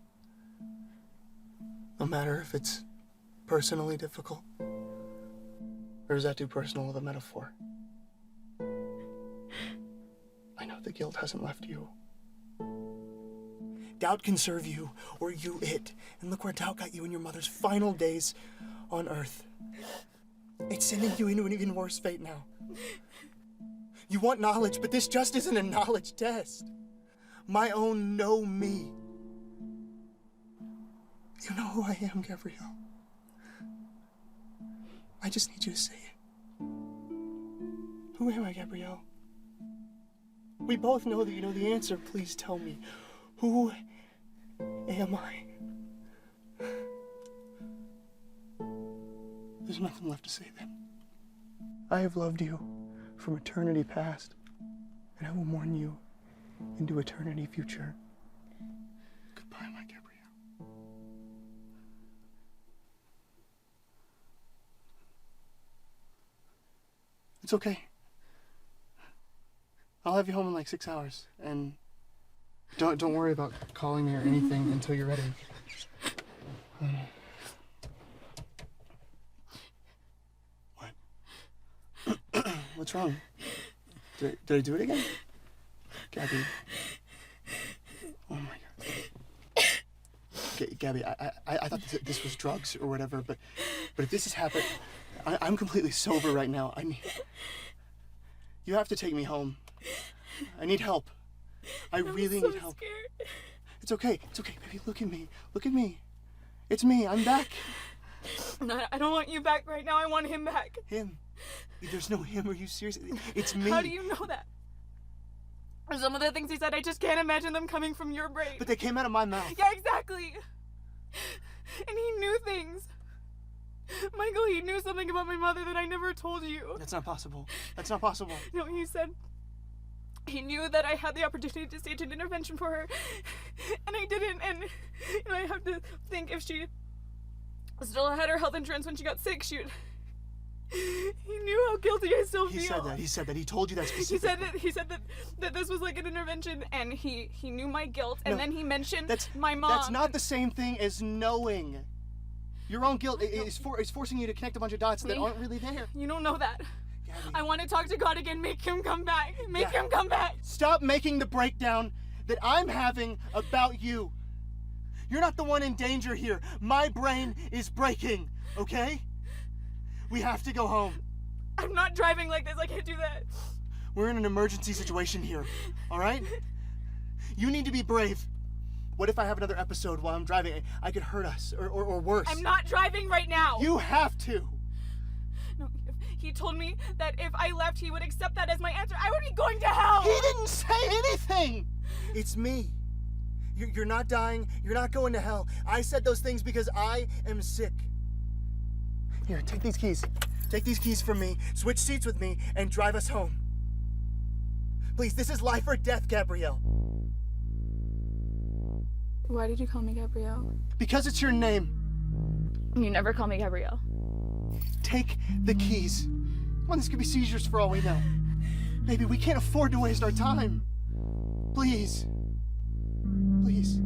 No matter if it's personally difficult. Or is that too personal of a metaphor? I know the guilt hasn't left you. Doubt can serve you, or you it. And look where doubt got you in your mother's final days on Earth. It's sending you into an even worse fate now. You want knowledge, but this just isn't a knowledge test. My own know me. You know who I am, Gabrielle. I just need you to say it. Who am I, Gabrielle? We both know that you know the answer. Please tell me. Who am I? There's nothing left to say then. I have loved you from eternity past, and I will mourn you into eternity future. Goodbye, my Gabrielle. It's okay. I'll have you home in like 6 hours, and don't worry about calling me or anything until you're ready. What? What's wrong? Did I do it again? Gabby. Oh my God. Gabby, I thought this was drugs or whatever, but if this has happened, I'm completely sober right now. You have to take me home. I need help. I really need help. Scared. It's okay, baby. Look at me. Look at me. It's me. I'm back. No, I don't want you back right now. I want him back. Him? There's no him. Are you serious? It's me. How do you know that? Some of the things he said, I just can't imagine them coming from your brain. But they came out of my mouth. Yeah, exactly. And he knew things. Michael, he knew something about my mother that I never told you. That's not possible. That's not possible. No, he said he knew that I had the opportunity to stage an intervention for her, and I didn't. And I have to think if she still had her health insurance when she got sick, she would. He knew how guilty I still feel. He said that. He told you that specifically. He said that this was like an intervention, and he knew my guilt, and then he mentioned my mom. That's not the same thing as knowing. Your own guilt is forcing you to connect a bunch of dots that aren't really there. You don't know that. Gabby. I want to talk to God again. Make him come back. Make him come back. Stop making the breakdown that I'm having about you. You're not the one in danger here. My brain is breaking, okay? We have to go home. I'm not driving like this. I can't do that. We're in an emergency situation here, all right? You need to be brave. What if I have another episode while I'm driving? I could hurt us, or worse. I'm not driving right now. You have to. No, he told me that if I left, he would accept that as my answer. I would be going to hell. He didn't say anything. It's me. You're not dying. You're not going to hell. I said those things because I am sick. Here, take these keys. Take these keys from me, switch seats with me, and drive us home. Please, this is life or death, Gabrielle. Why did you call me Gabrielle? Because it's your name. You never call me Gabrielle. Take the keys. Come on, this could be seizures for all we know. Baby, we can't afford to waste our time. Please. Please.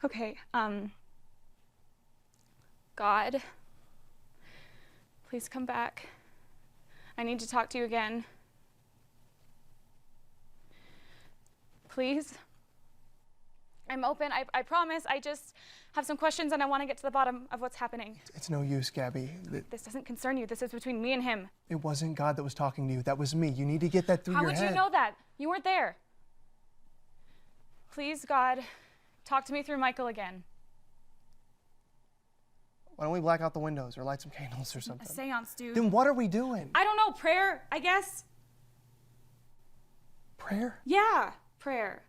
Okay, God, please come back. I need to talk to you again. Please. I'm open, I promise. I just have some questions and I want to get to the bottom of what's happening. It's no use, Gabby. This doesn't concern you. This is between me and him. It wasn't God that was talking to you. That was me. You need to get that through How your would head. you know that? You weren't there. Please, God, talk to me through Michael again. Why don't we black out the windows or light some candles or A something? seance, dude. Then what are we doing? I don't know, prayer, I guess? Prayer? Yeah, prayer.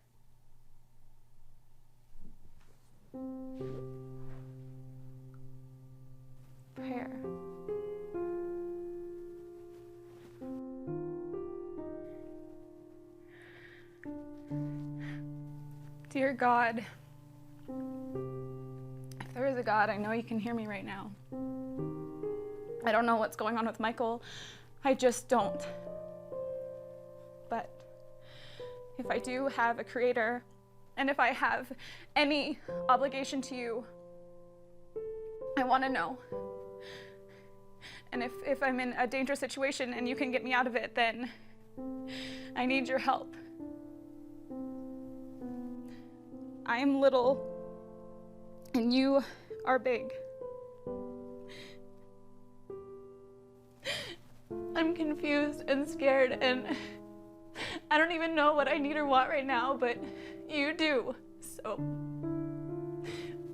Prayer. Dear God, if there is a God, I know you can hear me right now. I don't know what's going on with Michael. I just don't. But if I do have a creator, and if I have any obligation to you, I want to know. And if I'm in a dangerous situation and you can get me out of it, then I need your help. I am little, and you are big. I'm confused and scared, and I don't even know what I need or want right now, but you do. So,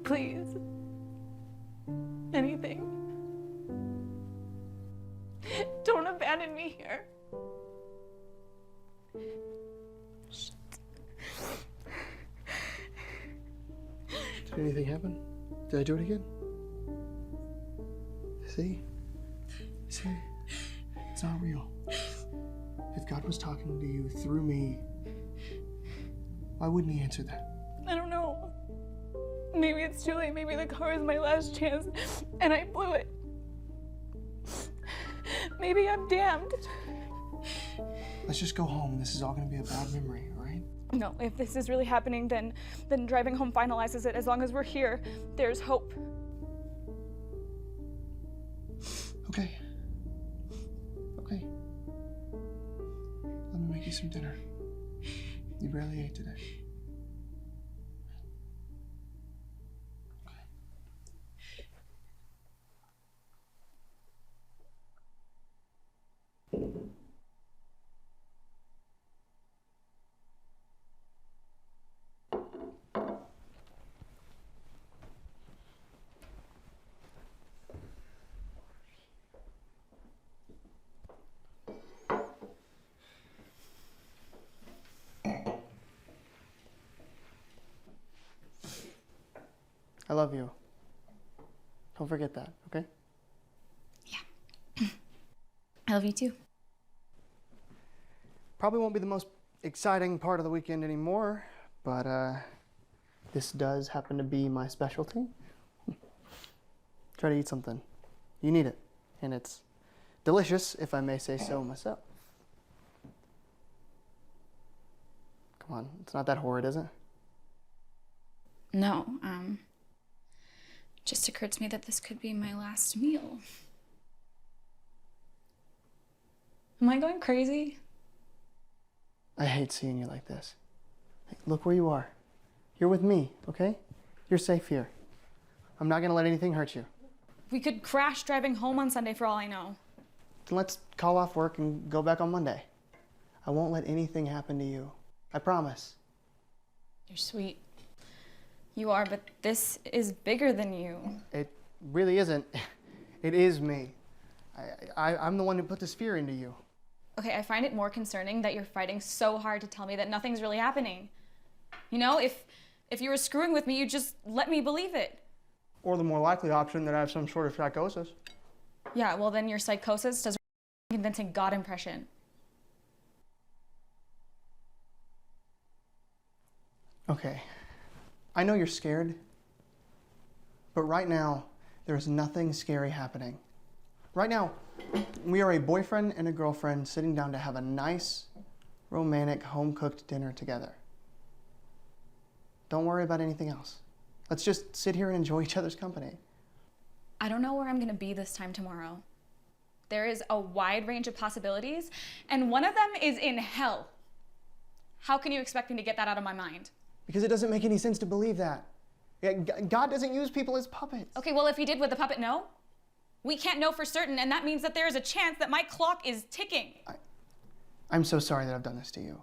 please, anything. Don't abandon me here. Did anything happen? Did I do it again? See? It's not real. If God was talking to you through me, why wouldn't he answer that? I don't know. Maybe it's too late. Maybe the car is my last chance and I blew it. Maybe I'm damned. Let's just go home. This is all gonna be a bad memory, all right? No, if this is really happening, then driving home finalizes it. As long as we're here, there's hope. Okay. Let me make you some dinner. You barely ate today. love you. Don't forget that, okay? Yeah. I love you too. Probably won't be the most exciting part of the weekend anymore, but this does happen to be my specialty. Try to eat something. You need it, and it's delicious, if I may say so myself. Come on, it's not that horrid, is it? No, just occurred to me that this could be my last meal. Am I going crazy? I hate seeing you like this. Hey, look where you are. You're with me, okay? You're safe here. I'm not gonna let anything hurt you. We could crash driving home on Sunday for all I know. Then let's call off work and go back on Monday. I won't let anything happen to you. I promise. You're sweet. You are, but this is bigger than you. It really isn't. It is me. I'm the one who put this fear into you. Okay, I find it more concerning that you're fighting so hard to tell me that nothing's really happening. You know, if you were screwing with me, you'd just let me believe it. Or the more likely option that I have some sort of psychosis. Yeah, well then your psychosis does a convincing God impression. Okay, I know you're scared, but right now, there's nothing scary happening. Right now, we are a boyfriend and a girlfriend sitting down to have a nice, romantic, home-cooked dinner together. Don't worry about anything else. Let's just sit here and enjoy each other's company. I don't know where I'm gonna be this time tomorrow. There is a wide range of possibilities, and one of them is in hell. How can you expect me to get that out of my mind? Because it doesn't make any sense to believe that. Yeah, God doesn't use people as puppets. Okay, well if he did, would the puppet know? We can't know for certain, and that means that there is a chance that my clock is ticking. I'm so sorry that I've done this to you.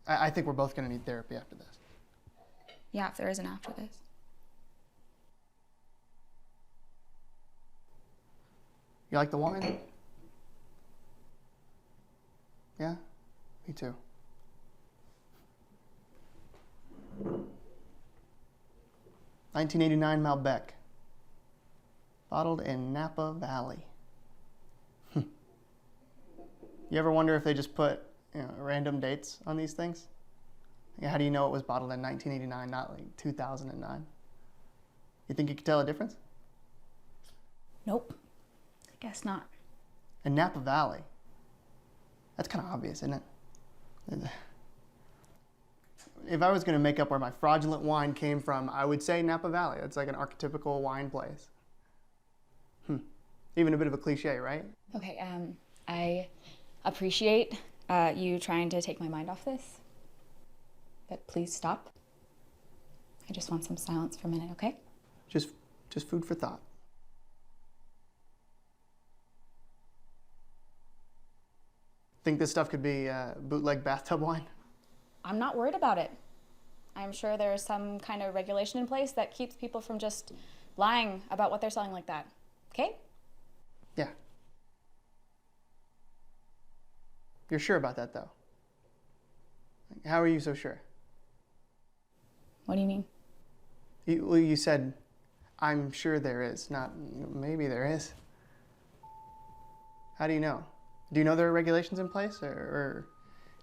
I think we're both gonna need therapy after this. Yeah, if there isn't after this. You like the wine? Yeah? Me too. (1989) Malbec. Bottled in Napa Valley. You ever wonder if they just put, random dates on these things? How do you know it was bottled in 1989, not like 2009? You think you could tell a difference? Nope. I guess not. And Napa Valley. That's kind of obvious, isn't it? If I was going to make up where my fraudulent wine came from, I would say Napa Valley. It's like an archetypical wine place. Even a bit of a cliche, right? Okay, I appreciate you trying to take my mind off this, but please stop. I just want some silence for a minute, okay? Just food for thought. Think this stuff could be bootleg bathtub wine? I'm not worried about it. I'm sure there's some kind of regulation in place that keeps people from just lying about what they're selling like that, okay? Yeah. You're sure about that, though? How are you so sure? What do you mean? You said, I'm sure there is, not maybe there is. How do you know? Do you know there are regulations in place, or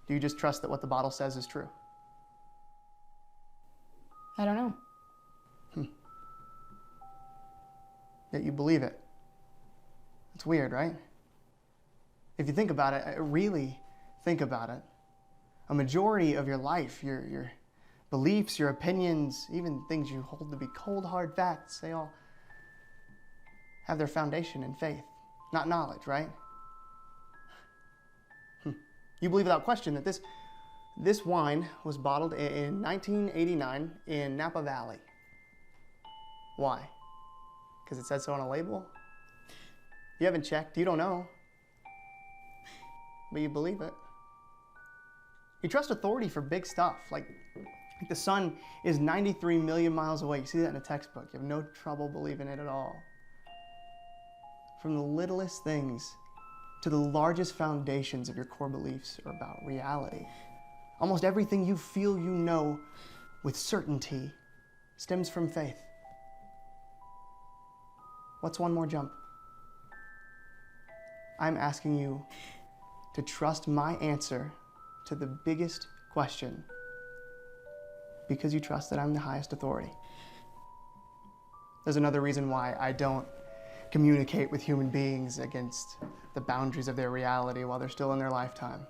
do you just trust that what the bottle says is true? I don't know. Yet you believe it. It's weird, right? If you think about it, really think about it, a majority of your life, your beliefs, your opinions, even things you hold to be cold, hard facts, they all have their foundation in faith, not knowledge, right? You believe without question that this wine was bottled in 1989 in Napa Valley. Why? Because it said so on a label? You haven't checked, you don't know. But you believe it. You trust authority for big stuff, like the sun is 93 million miles away. You see that in a textbook. You have no trouble believing it at all. From the littlest things to the largest foundations of your core beliefs are about reality. Almost everything you feel you know with certainty stems from faith. What's one more jump? I'm asking you to trust my answer to the biggest question because you trust that I'm the highest authority. There's another reason why I don't communicate with human beings against the boundaries of their reality while they're still in their lifetime.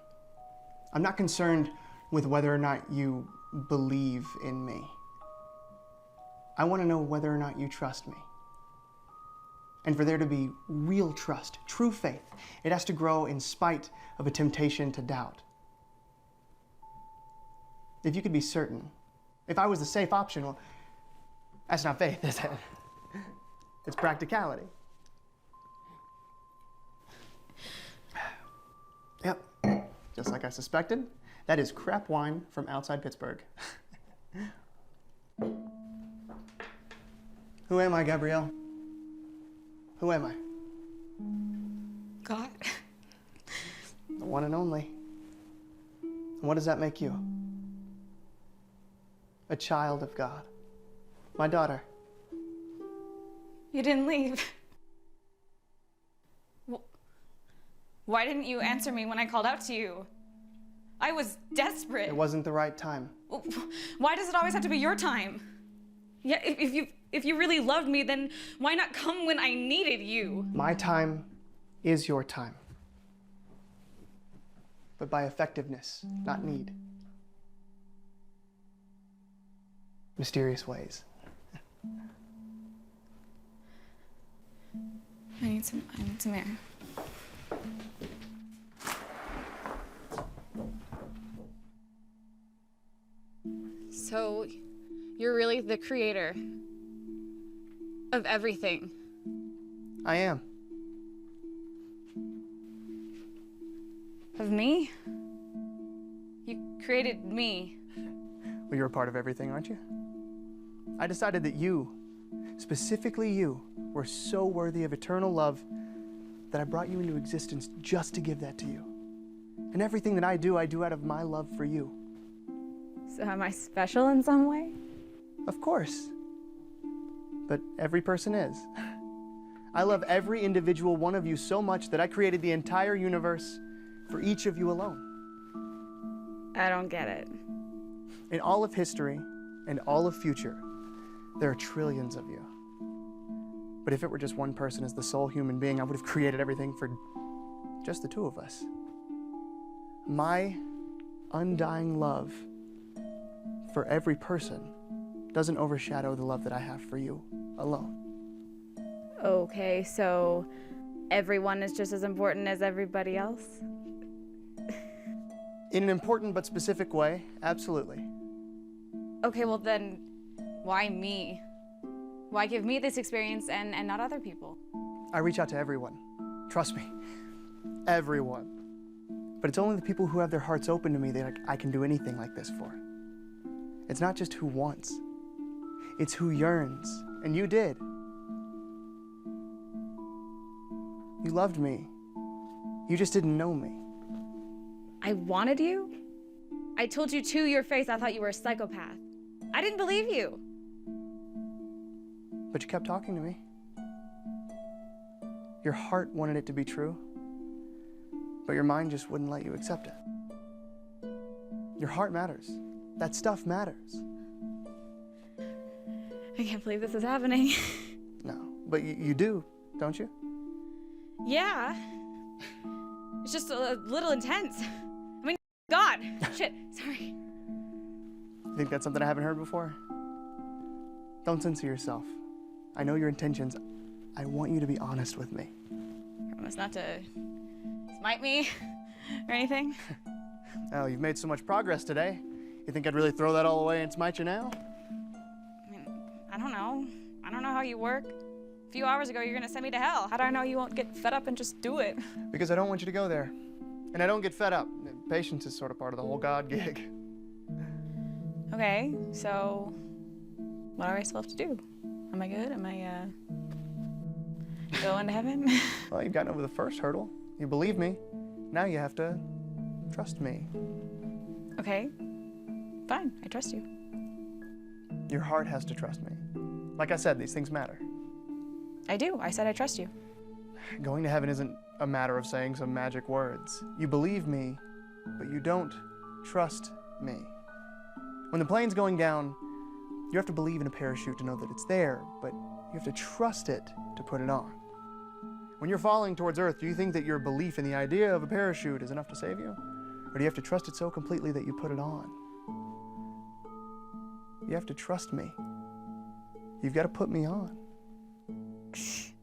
I'm not concerned with whether or not you believe in me. I want to know whether or not you trust me. And for there to be real trust, true faith, it has to grow in spite of a temptation to doubt. If you could be certain, if I was the safe option, well, that's not faith, is it? It's practicality. Yep, just like I suspected, that is crap wine from outside Pittsburgh. Who am I, Gabrielle? Who am I? God. The one and only. And what does that make you? A child of God. My daughter. You didn't leave. Why didn't you answer me when I called out to you? I was desperate. It wasn't the right time. Why does it always have to be your time? Yeah, if you really loved me, then why not come when I needed you? My time is your time. But by effectiveness, not need. Mysterious ways. I need some air. So, you're really the creator of everything. I am. Of me? You created me. Well, you're a part of everything, aren't you? I decided that you, specifically you, were so worthy of eternal love that I brought you into existence just to give that to you. And everything that I do out of my love for you. So am I special in some way? Of course. But every person is. I love every individual one of you so much that I created the entire universe for each of you alone. I don't get it. In all of history and all of future, there are trillions of you. But if it were just one person as the sole human being, I would have created everything for just the two of us. My undying love for every person doesn't overshadow the love that I have for you alone. Okay, so everyone is just as important as everybody else? In an important but specific way, absolutely. Okay, well then, why me? Why give me this experience and not other people? I reach out to everyone. Trust me, everyone. But it's only the people who have their hearts open to me that I can do anything like this for. It's not just who wants, it's who yearns, and you did. You loved me. You just didn't know me. I wanted you? I told you to your face I thought you were a psychopath. I didn't believe you. But you kept talking to me. Your heart wanted it to be true, but your mind just wouldn't let you accept it. Your heart matters. That stuff matters. I can't believe this is happening. No, but you do, don't you? Yeah. It's just a little intense. I mean, God. Shit, sorry. You think that's something I haven't heard before? Don't censor yourself. I know your intentions. I want you to be honest with me. Promise not to smite me or anything. Oh, you've made so much progress today. You think I'd really throw that all away and smite you now? I mean, I don't know. I don't know how you work. A few hours ago, you're gonna send me to hell. How do I know you won't get fed up and just do it? Because I don't want you to go there. And I don't get fed up. Patience is sort of part of the whole God gig. Okay, so what do I still have to do? Am I good? Am I going to heaven? Well, you've gotten over the first hurdle. You believe me. Now you have to trust me. Okay, fine, I trust you. Your heart has to trust me. Like I said, these things matter. I do. I said I trust you. Going to heaven isn't a matter of saying some magic words. You believe me, but you don't trust me. When the plane's going down, you have to believe in a parachute to know that it's there, but you have to trust it to put it on. When you're falling towards Earth, do you think that your belief in the idea of a parachute is enough to save you? Or do you have to trust it so completely that you put it on? You have to trust me. You've got to put me on.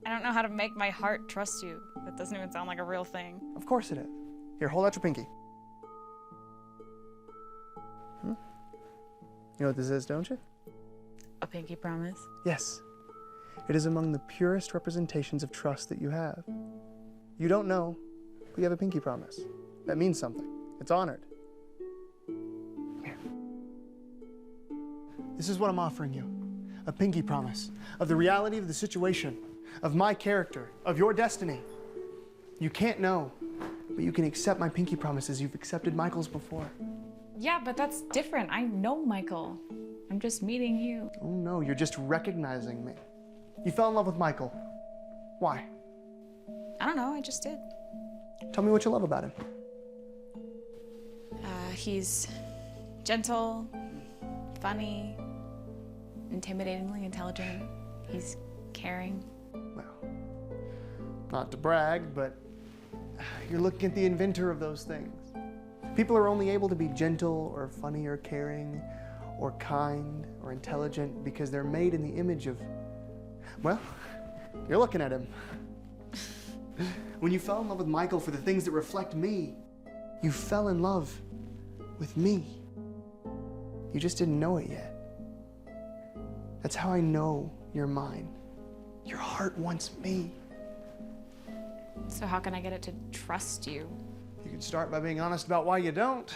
I don't know how to make my heart trust you. That doesn't even sound like a real thing. Of course it is. Here, hold out your pinky. You know what this is, don't you? A pinky promise? Yes. It is among the purest representations of trust that you have. You don't know, but you have a pinky promise. That means something. It's honored. Here. This is what I'm offering you. A pinky promise of the reality of the situation, of my character, of your destiny. You can't know, but you can accept my pinky promise as you've accepted Michael's before. Yeah, but that's different. I know Michael. I'm just meeting you. Oh no, you're just recognizing me. You fell in love with Michael. Why? I don't know, I just did. Tell me what you love about him. He's gentle, funny, intimidatingly intelligent. He's caring. Well, not to brag, but you're looking at the inventor of those things. People are only able to be gentle or funny or caring or kind or intelligent because they're made in the image of, well, you're looking at him. When you fell in love with Michael for the things that reflect me, you fell in love with me. You just didn't know it yet. That's how I know you're mine. Your heart wants me. So how can I get it to trust you? You could start by being honest about why you don't.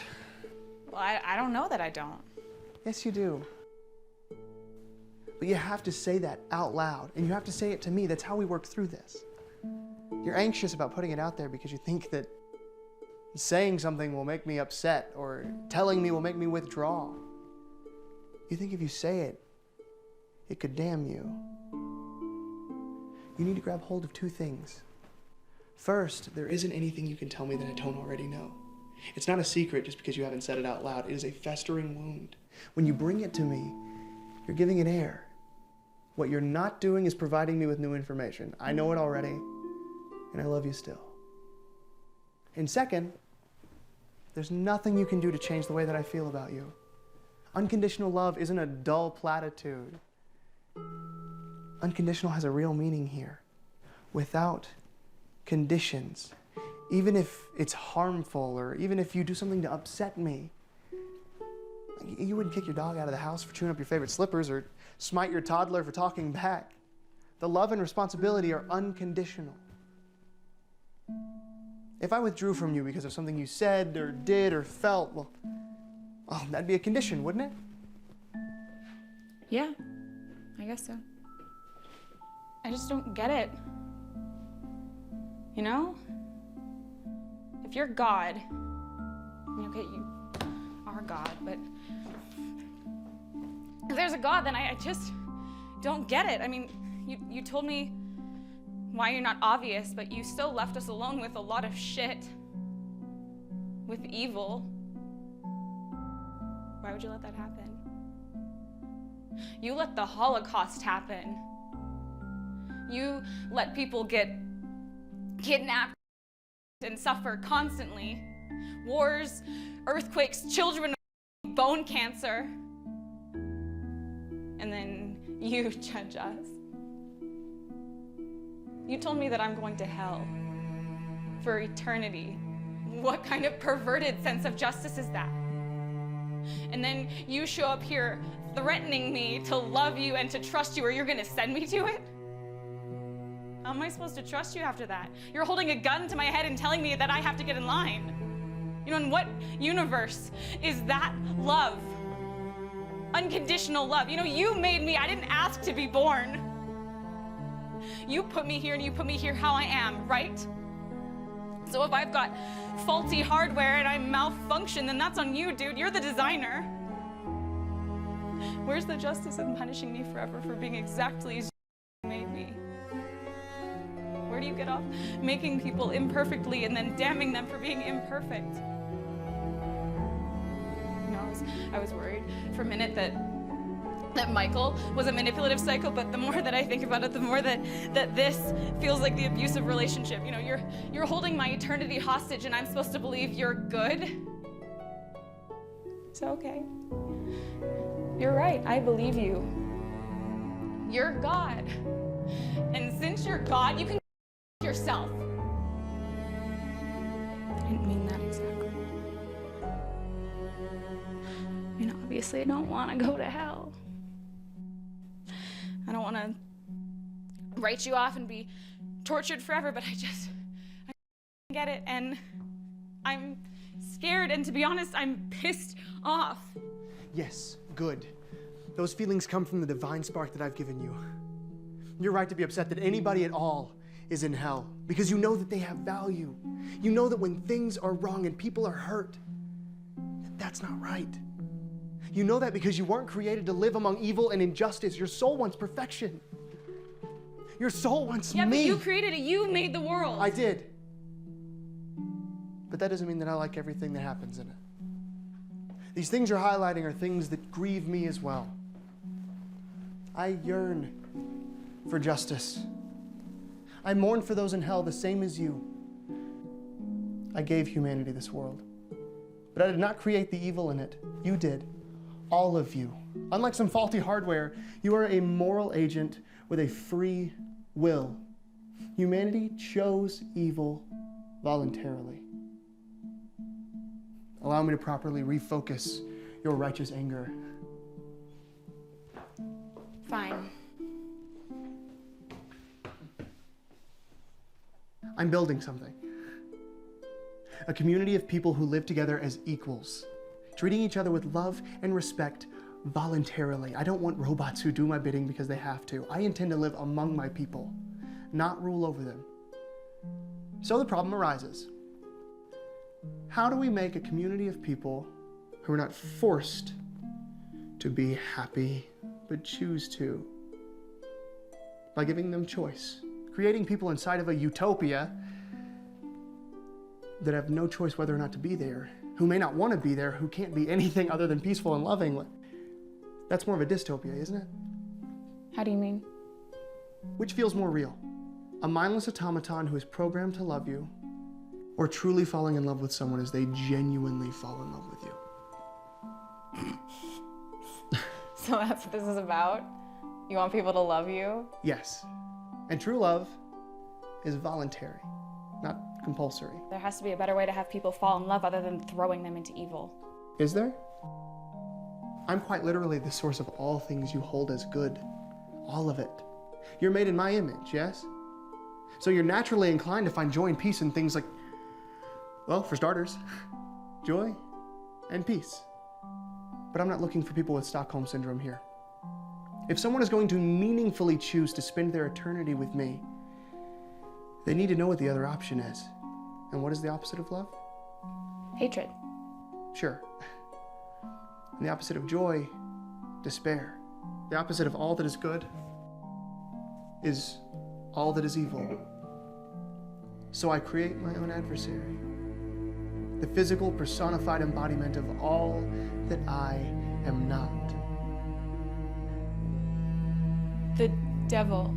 Well, I don't know that I don't. Yes, you do. But you have to say that out loud, and you have to say it to me. That's how we work through this. You're anxious about putting it out there because you think that saying something will make me upset or telling me will make me withdraw. You think if you say it, it could damn you. You need to grab hold of two things. First, there isn't anything you can tell me that I don't already know. It's not a secret just because you haven't said it out loud. It is a festering wound. When you bring it to me, you're giving it air. What you're not doing is providing me with new information. I know it already, and I love you still. And second, there's nothing you can do to change the way that I feel about you. Unconditional love isn't a dull platitude. Unconditional has a real meaning here. Without conditions, even if it's harmful or even if you do something to upset me. You wouldn't kick your dog out of the house for chewing up your favorite slippers or smite your toddler for talking back. The love and responsibility are unconditional. If I withdrew from you because of something you said or did or felt, well, that'd be a condition, wouldn't it? Yeah, I guess so. I just don't get it. You know? If you're God, okay, you are God, but if there's a God, then I just don't get it. I mean, you told me why you're not obvious, but you still left us alone with a lot of shit, with evil. Why would you let that happen? You let the Holocaust happen. You let people get kidnapped and suffer constantly. Wars, earthquakes, children with bone cancer. And then you judge us. You told me that I'm going to hell for eternity. What kind of perverted sense of justice is that? And then you show up here threatening me to love you and to trust you, or you're gonna send me to it? How am I supposed to trust you after that? You're holding a gun to my head and telling me that I have to get in line. You know, in what universe is that love? Unconditional love. You know, you made me. I didn't ask to be born. You put me here and you put me here how I am, right? So if I've got faulty hardware and I malfunction, then that's on you, dude. You're the designer. Where's the justice in punishing me forever for being exactly as you made me? Where do you get off making people imperfectly and then damning them for being imperfect? You know, I was worried for a minute that Michael was a manipulative psycho, but the more that I think about it, the more that this feels like the abusive relationship. You know, you're holding my eternity hostage and I'm supposed to believe you're good. So okay. You're right, I believe you. You're God. And since you're God, you can yourself. I didn't mean that exactly. I mean, obviously I don't want to go to hell. I don't want to write you off and be tortured forever, but I get it, and I'm scared, and to be honest, I'm pissed off. Yes, good. Those feelings come from the divine spark that I've given you. You're right to be upset that anybody at all is in hell, because you know that they have value. You know that when things are wrong and people are hurt, that's not right. You know that because you weren't created to live among evil and injustice. Your soul wants perfection. Your soul wants me. Yeah, but you created it. You made the world. I did. But that doesn't mean that I like everything that happens in it. These things you're highlighting are things that grieve me as well. I yearn for justice. I mourn for those in hell the same as you. I gave humanity this world. But I did not create the evil in it. You did. All of you. Unlike some faulty hardware, you are a moral agent with a free will. Humanity chose evil voluntarily. Allow me to properly refocus your righteous anger. Fine. I'm building something. A community of people who live together as equals, treating each other with love and respect voluntarily. I don't want robots who do my bidding because they have to. I intend to live among my people, not rule over them. So the problem arises. How do we make a community of people who are not forced to be happy, but choose to? By giving them choice. Creating people inside of a utopia that have no choice whether or not to be there, who may not want to be there, who can't be anything other than peaceful and loving. That's more of a dystopia, isn't it? How do you mean? Which feels more real? A mindless automaton who is programmed to love you, or truly falling in love with someone as they genuinely fall in love with you? So that's what this is about? You want people to love you? Yes. And true love is voluntary, not compulsory. There has to be a better way to have people fall in love other than throwing them into evil. Is there? I'm quite literally the source of all things you hold as good. All of it. You're made in my image, yes? So you're naturally inclined to find joy and peace in things like, well, for starters, joy and peace. But I'm not looking for people with Stockholm Syndrome here. If someone is going to meaningfully choose to spend their eternity with me, they need to know what the other option is. And what is the opposite of love? Hatred. Sure. And the opposite of joy, despair. The opposite of all that is good is all that is evil. So I create my own adversary. The physical personified embodiment of all that I am not. The devil.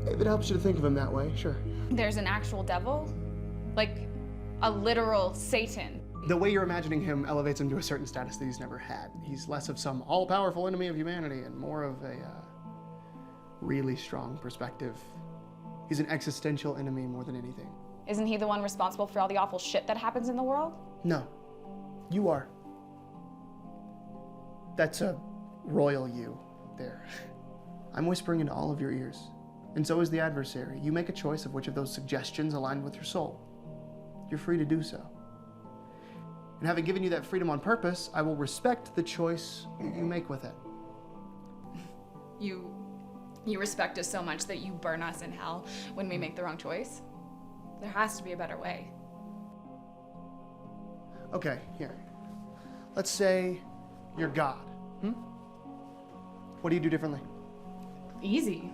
If it helps you to think of him that way, sure. There's an actual devil? Like a literal Satan? The way you're imagining him elevates him to a certain status that he's never had. He's less of some all-powerful enemy of humanity and more of a really strong perspective. He's an existential enemy more than anything. Isn't he the one responsible for all the awful shit that happens in the world? No, you are. That's a royal you there. I'm whispering into all of your ears, and so is the adversary. You make a choice of which of those suggestions align with your soul. You're free to do so. And having given you that freedom on purpose, I will respect the choice that you make with it. You respect us so much that you burn us in hell when we make the wrong choice? There has to be a better way. Okay, here. Let's say you're God. What do you do differently? Easy.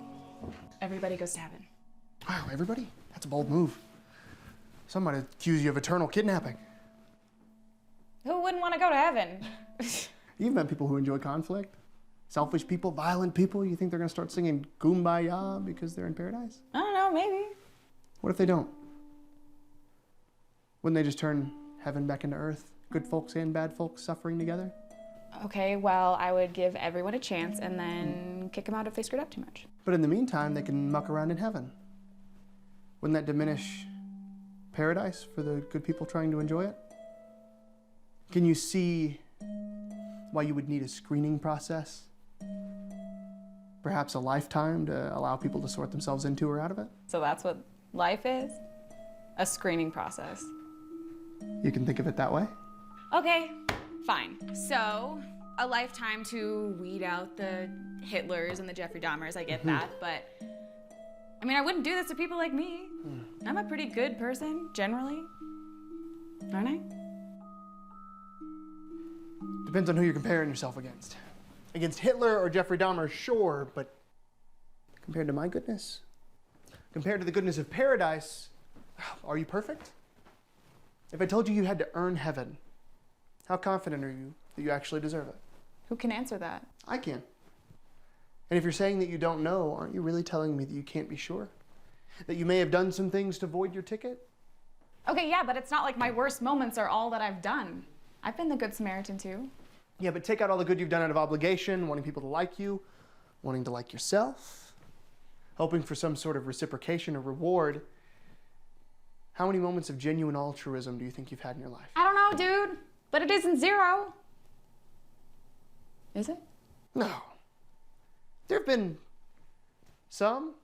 Everybody goes to heaven. Wow, everybody? That's a bold move. Some might accuse you of eternal kidnapping. Who wouldn't want to go to heaven? You've met people who enjoy conflict. Selfish people, violent people. You think they're going to start singing Kumbaya because they're in paradise? I don't know, maybe. What if they don't? Wouldn't they just turn heaven back into earth? Good folks and bad folks suffering together? Okay, well, I would give everyone a chance and then kick them out if they screwed up too much. But in the meantime, they can muck around in heaven. Wouldn't that diminish paradise for the good people trying to enjoy it? Can you see why you would need a screening process? Perhaps a lifetime to allow people to sort themselves into or out of it? So that's what life is? A screening process. You can think of it that way? Okay, fine. So, a lifetime to weed out the Hitlers and the Jeffrey Dahmers, I get that, but I mean, I wouldn't do this to people like me. I'm a pretty good person, generally. Aren't I? Depends on who you're comparing yourself against. Against Hitler or Jeffrey Dahmer, sure, but compared to my goodness? Compared to the goodness of paradise, are you perfect? If I told you you had to earn heaven, how confident are you that you actually deserve it? Who can answer that? I can. And if you're saying that you don't know, aren't you really telling me that you can't be sure? That you may have done some things to void your ticket? Okay, yeah, but it's not like my worst moments are all that I've done. I've been the Good Samaritan too. Yeah, but take out all the good you've done out of obligation, wanting people to like you, wanting to like yourself, hoping for some sort of reciprocation or reward. How many moments of genuine altruism do you think you've had in your life? I don't know, dude, but it isn't zero. Is it? No. There have been some.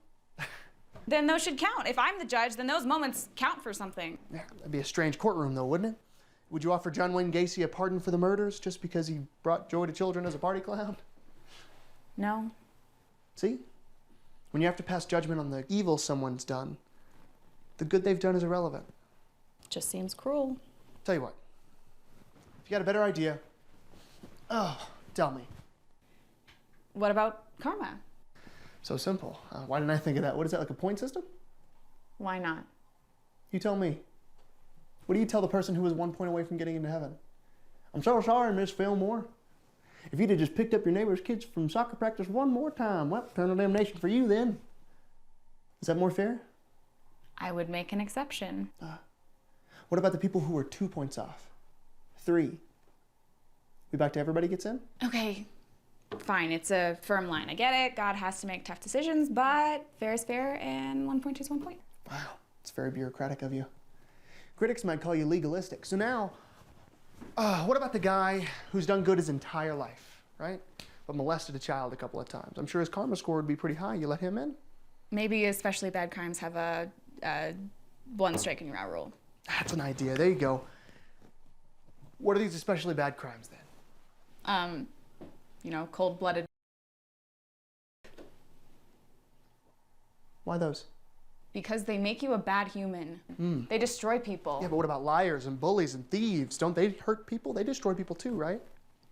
Then those should count. If I'm the judge, then those moments count for something. Yeah, that'd be a strange courtroom though, wouldn't it? Would you offer John Wayne Gacy a pardon for the murders just because he brought joy to children as a party clown? No. See? When you have to pass judgment on the evil someone's done, the good they've done is irrelevant. Just seems cruel. Tell you what, if you got a better idea, tell me. What about karma? So simple. Why didn't I think of that? What is that, like a point system? Why not? You tell me. What do you tell the person who was 1 point away from getting into heaven? I'm so sorry, Miss Fillmore. If you'd have just picked up your neighbor's kids from soccer practice one more time, well, eternal damnation for you then. Is that more fair? I would make an exception. What about the people who were 2 points off? 3? We back to everybody gets in? Okay, fine, it's a firm line. I get it, God has to make tough decisions, but fair is fair and 1 point is 1 point. Wow, it's very bureaucratic of you. Critics might call you legalistic. So now, what about the guy who's done good his entire life, right? But molested a child a couple of times. I'm sure his karma score would be pretty high. You let him in? Maybe especially bad crimes have a one strike and you're out rule. That's an idea. There you go. What are these especially bad crimes then? Cold-blooded. Why those? Because they make you a bad human. They destroy people. Yeah, but what about liars and bullies and thieves? Don't they hurt people? They destroy people too, right?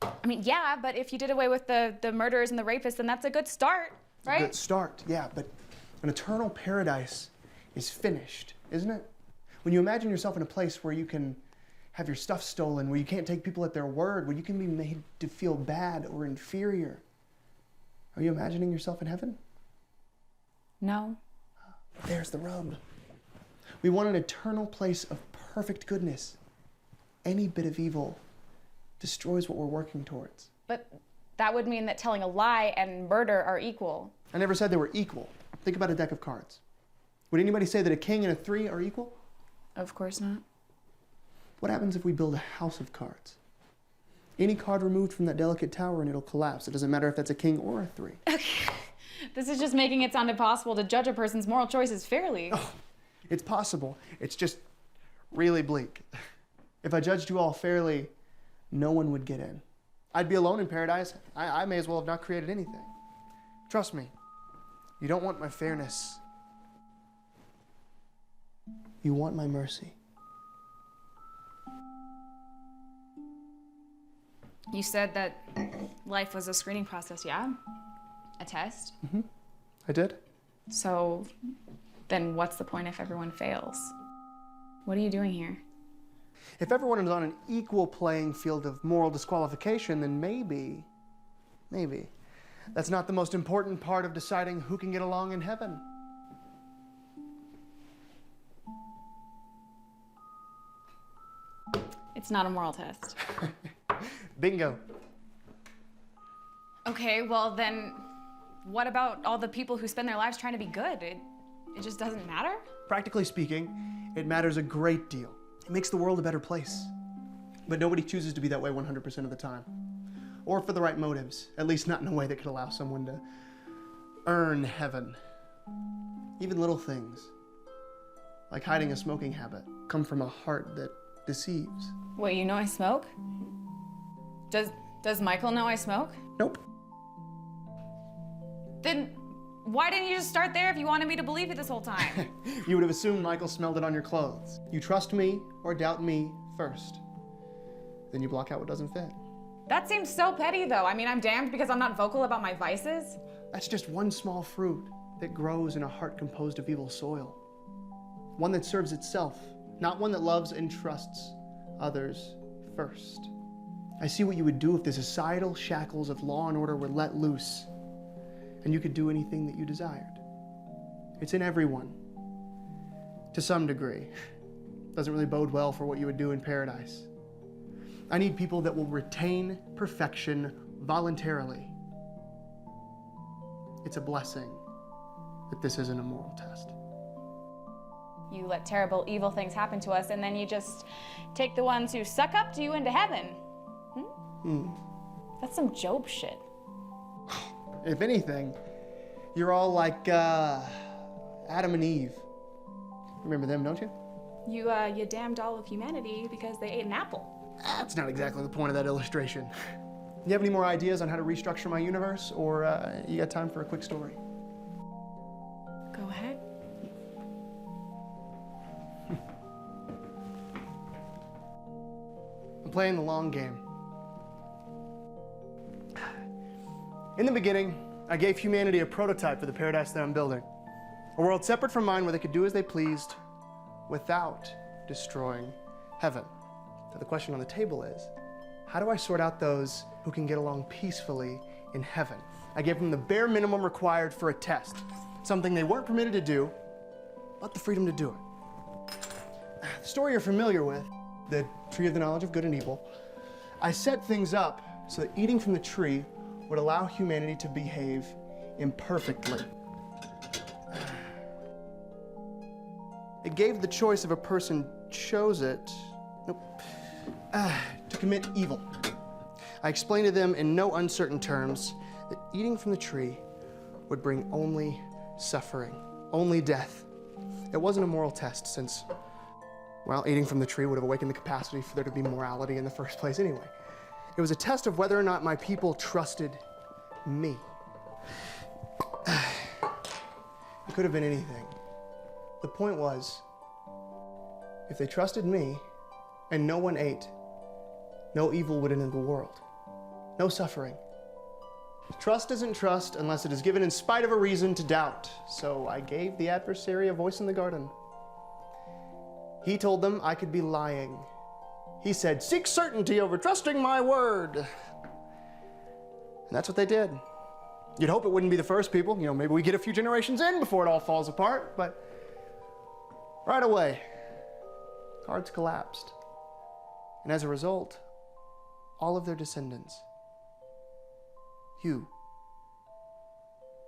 I mean, yeah, but if you did away with the murderers and the rapists, then that's a good start, right? A good start, yeah, but an eternal paradise is finished, isn't it? When you imagine yourself in a place where you can have your stuff stolen, where you can't take people at their word, where you can be made to feel bad or inferior, are you imagining yourself in heaven? No. There's the rub. We want an eternal place of perfect goodness. Any bit of evil destroys what we're working towards. But that would mean that telling a lie and murder are equal. I never said they were equal. Think about a deck of cards. Would anybody say that a king and a 3 are equal? Of course not. What happens if we build a house of cards? Any card removed from that delicate tower and it'll collapse. It doesn't matter if that's a king or a 3. Okay. This is just making it sound impossible to judge a person's moral choices fairly. Oh, it's possible. It's just really bleak. If I judged you all fairly, no one would get in. I'd be alone in paradise. I may as well have not created anything. Trust me, you don't want my fairness. You want my mercy. You said that life was a screening process, yeah? A test? I did. So, Then what's the point if everyone fails? What are you doing here? If everyone is on an equal playing field of moral disqualification, then maybe, that's not the most important part of deciding who can get along in heaven. It's not a moral test. Bingo. Okay, well then, what about all the people who spend their lives trying to be good? It just doesn't matter? Practically speaking, it matters a great deal. It makes the world a better place. But nobody chooses to be that way 100% of the time. Or for the right motives, at least not in a way that could allow someone to earn heaven. Even little things, like hiding a smoking habit, come from a heart that deceives. Wait, you know I smoke? Does Michael know I smoke? Nope. Then why didn't you just start there if you wanted me to believe it this whole time? You would have assumed Michael smelled it on your clothes. You trust me or doubt me first. Then you block out what doesn't fit. That seems so petty though. I mean, I'm damned because I'm not vocal about my vices. That's just one small fruit that grows in a heart composed of evil soil. One that serves itself, not one that loves and trusts others first. I see what you would do if the societal shackles of law and order were let loose and you could do anything that you desired. It's in everyone, to some degree. Doesn't really bode well for what you would do in paradise. I need people that will retain perfection voluntarily. It's a blessing that this isn't a moral test. You let terrible, evil things happen to us and then you just take the ones who suck up to you into heaven. That's some Job shit. If anything, you're all like Adam and Eve. Remember them, don't you? You damned all of humanity because they ate an apple. That's not exactly the point of that illustration. You have any more ideas on how to restructure my universe, or you got time for a quick story? Go ahead. I'm playing the long game. In the beginning, I gave humanity a prototype for the paradise that I'm building. A world separate from mine where they could do as they pleased without destroying heaven. So the question on the table is, how do I sort out those who can get along peacefully in heaven? I gave them the bare minimum required for a test, something they weren't permitted to do, but the freedom to do it. The story you're familiar with, the tree of the knowledge of good and evil, I set things up so that eating from the tree would allow humanity to behave imperfectly. It gave the choice if a person chose it, to commit evil. I explained to them in no uncertain terms that eating from the tree would bring only suffering, only death. It wasn't a moral test since, well, eating from the tree would have awakened the capacity for there to be morality in the first place anyway. It was a test of whether or not my people trusted me. It could have been anything. The point was, if they trusted me and no one ate, no evil would enter the world. No suffering. Trust isn't trust unless it is given in spite of a reason to doubt. So I gave the adversary a voice in the garden. He told them I could be lying. He said, "Seek certainty over trusting my word." And that's what they did. You'd hope it wouldn't be the first people. You know, maybe we get a few generations in before it all falls apart, but right away, cards collapsed. And as a result, all of their descendants, you,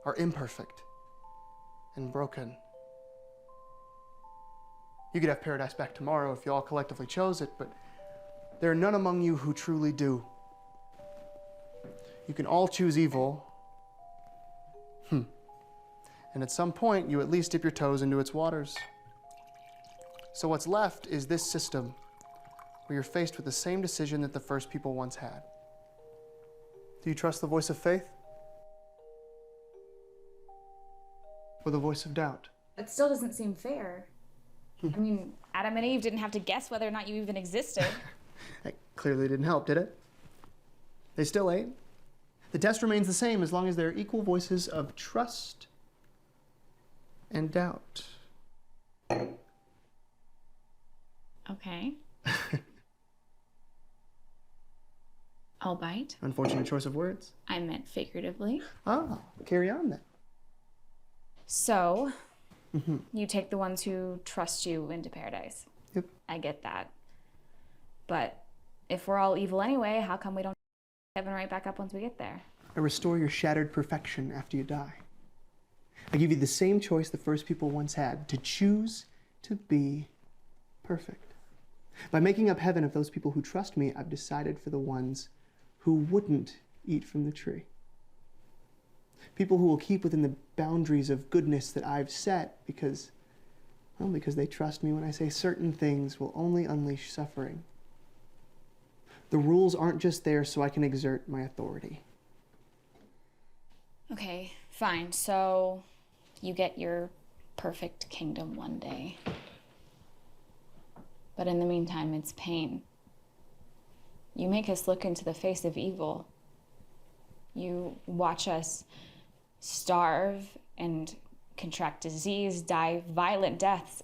are imperfect and broken. You could have paradise back tomorrow if you all collectively chose it, but there are none among you who truly do. You can all choose evil, and at some point, you at least dip your toes into its waters. So what's left is this system where you're faced with the same decision that the first people once had. Do you trust the voice of faith? Or the voice of doubt? It still doesn't seem fair. I mean, Adam and Eve didn't have to guess whether or not you even existed. That clearly didn't help, did it? They still ate. The test remains the same as long as there are equal voices of trust and doubt. Okay. I'll bite. Unfortunate choice of words. I meant figuratively. Ah, carry on then. So, you take the ones who trust you into paradise. Yep. I get that. But if we're all evil anyway, how come we don't heaven right back up once we get there? I restore your shattered perfection after you die. I give you the same choice the first people once had, to choose to be perfect. By making up heaven of those people who trust me, I've decided for the ones who wouldn't eat from the tree. People who will keep within the boundaries of goodness that I've set because they trust me when I say certain things will only unleash suffering. The rules aren't just there so I can exert my authority. Okay, fine. So you get your perfect kingdom one day. But in the meantime, it's pain. You make us look into the face of evil. You watch us starve and contract disease, die violent deaths,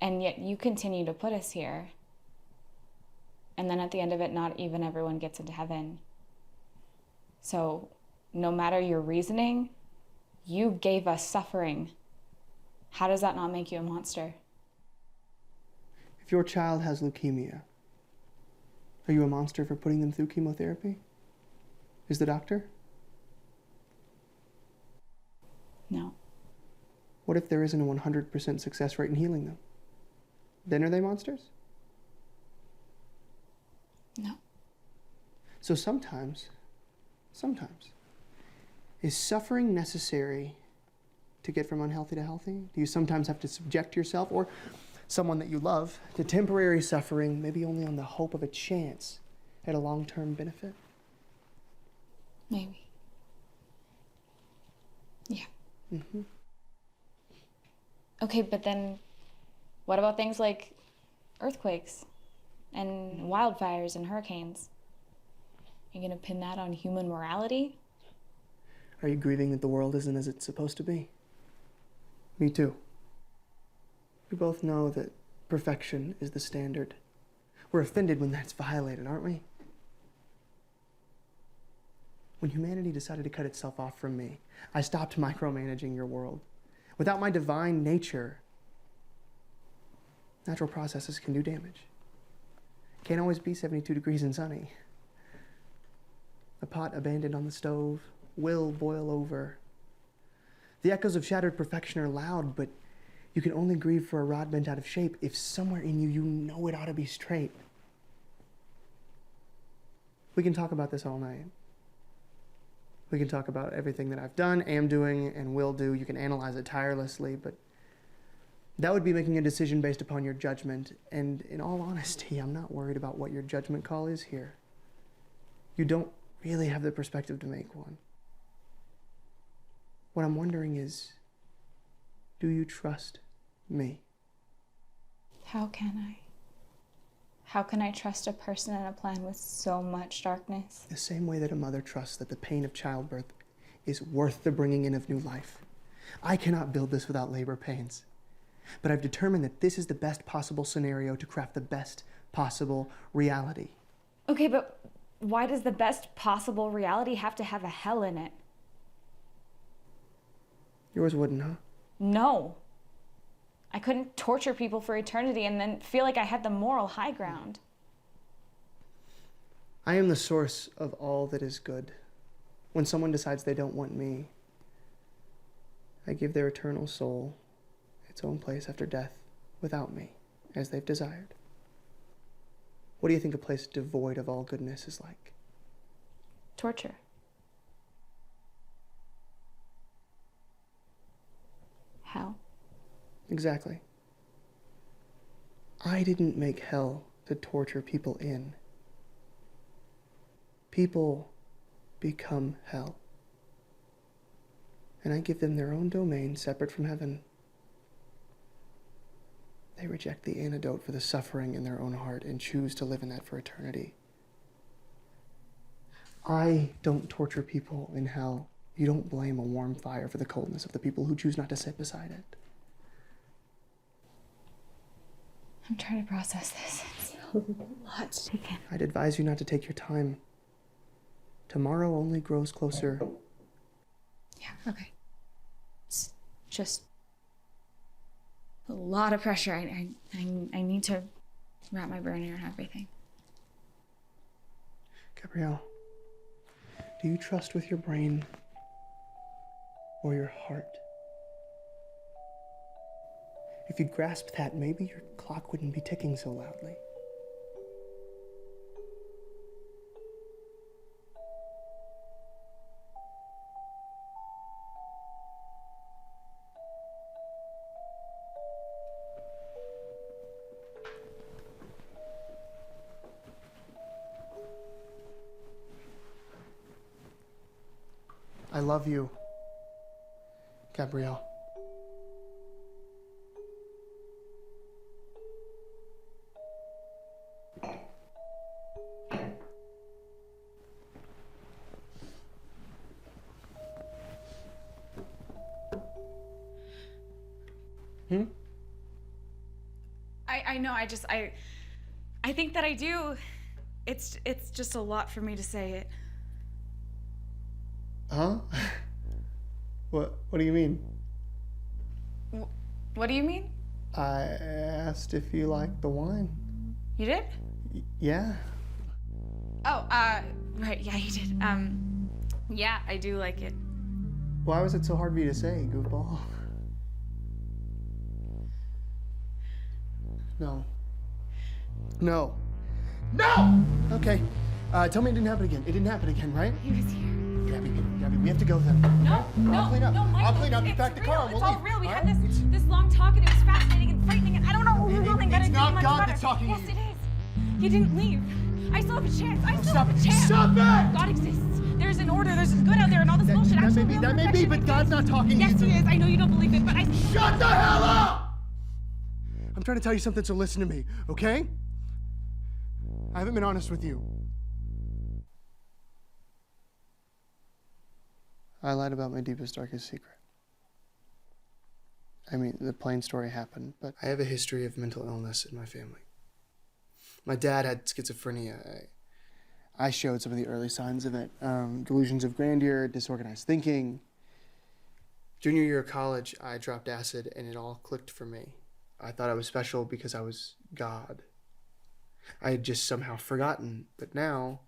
and yet you continue to put us here. And then at the end of it, not even everyone gets into heaven. So no matter your reasoning, you gave us suffering. How does that not make you a monster? If your child has leukemia, are you a monster for putting them through chemotherapy? Is the doctor? No. What if there isn't a 100% success rate in healing them? Then are they monsters? No. So sometimes, is suffering necessary to get from unhealthy to healthy? Do you sometimes have to subject yourself or someone that you love to temporary suffering, maybe only on the hope of a chance at a long-term benefit? Maybe. Yeah. Mm-hmm. Okay, but then what about things like earthquakes and wildfires and hurricanes? Are you gonna pin that on human morality? Are you grieving that the world isn't as it's supposed to be? Me too. We both know that perfection is the standard. We're offended when that's violated, aren't we? When humanity decided to cut itself off from me, I stopped micromanaging your world. Without my divine nature, natural processes can do damage. Can't always be 72 degrees and sunny. A pot abandoned on the stove will boil over. The echoes of shattered perfection are loud, but you can only grieve for a rod bent out of shape if somewhere in you, you know it ought to be straight. We can talk about this all night. We can talk about everything that I've done, am doing, and will do. You can analyze it tirelessly, but that would be making a decision based upon your judgment. And in all honesty, I'm not worried about what your judgment call is here. You don't really have the perspective to make one. What I'm wondering is, do you trust me? How can I? How can I trust a person and a plan with so much darkness? The same way that a mother trusts that the pain of childbirth is worth the bringing in of new life. I cannot build this without labor pains. But I've determined that this is the best possible scenario to craft the best possible reality. Okay, but why does the best possible reality have to have a hell in it? Yours wouldn't, huh? No. I couldn't torture people for eternity and then feel like I had the moral high ground. I am the source of all that is good. When someone decides they don't want me, I give their eternal soul its own place after death without me, as they've desired. What do you think a place devoid of all goodness is like? Torture. Hell. Exactly. I didn't make hell to torture people in. People become hell. And I give them their own domain separate from heaven. They reject the antidote for the suffering in their own heart and choose to live in that for eternity. I don't torture people in hell. You don't blame a warm fire for the coldness of the people who choose not to sit beside it. I'm trying to process this. It's a lot to take in. I'd advise you not to take your time. Tomorrow only grows closer. Yeah, okay. It's just a lot of pressure. I need to wrap my brain around everything. Gabrielle, do you trust with your brain or your heart? If you'd grasped that, maybe your clock wouldn't be ticking so loudly. I love you, Gabrielle. I know, I think that I do. It's just a lot for me to say it. Huh? What do you mean? What do you mean? I asked if you liked the wine. You did? Yeah. Oh, right, yeah, you did. Yeah, I do like it. Why was it so hard for you to say, goofball? No. No. No! Okay. Tell me it didn't happen again. It didn't happen again, right? He was here. Gabby, we have to go then. No, I'll clean up. no, Michael, I'll clean up. it's Get back the real. car and we'll It's all leave. real. We all had right? this long talk and it was fascinating and frightening and I don't know who you're willing, but It's I not feel much God better. that's talking to Yes, you. it is. He didn't leave. I still have a chance. I still Stop have a it. chance. Stop it! God exists. There's an order. There's good out there and all this bullshit. That may be, but God's not talking to you. Yes, he is. I know you don't believe it, but I... Shut the hell up! I'm trying to tell you something, so listen to me, okay? I haven't been honest with you. I lied about my deepest, darkest secret. I mean, the plain story happened, but I have a history of mental illness in my family. My dad had schizophrenia. I showed some of the early signs of it. Delusions of grandeur, disorganized thinking. Junior year of college, I dropped acid and it all clicked for me. I thought I was special because I was God. I had just somehow forgotten, but now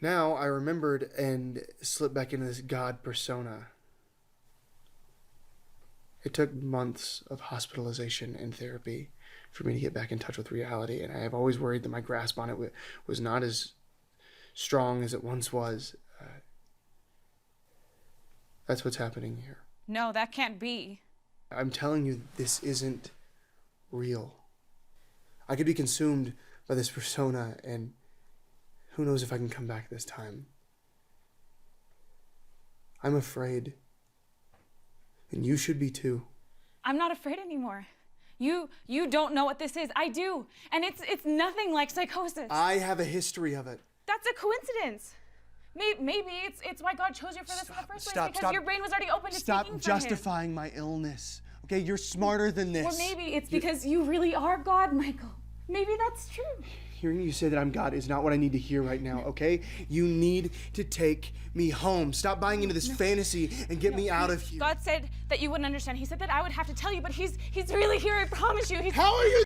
I remembered and slipped back into this God persona. It took months of hospitalization and therapy for me to get back in touch with reality, and I have always worried that my grasp on it was not as strong as it once was. That's what's happening here. No, that can't be. I'm telling you, this isn't real. I could be consumed by this persona, and who knows if I can come back this time. I'm afraid. And you should be too. I'm not afraid anymore. You don't know what this is. I do. And it's nothing like psychosis. I have a history of it. That's a coincidence. Maybe it's why God chose you for this in the first place, because your brain was already open to speaking for him. Stop justifying my illness. Okay, you're smarter than this. Or maybe it's because you really are God, Michael. Maybe that's true. Hearing you say that I'm God is not what I need to hear right now, okay? You need to take me home. Stop buying into this fantasy and get me out of here. God said that you wouldn't understand. He said that I would have to tell you, but he's really here, I promise you. How are you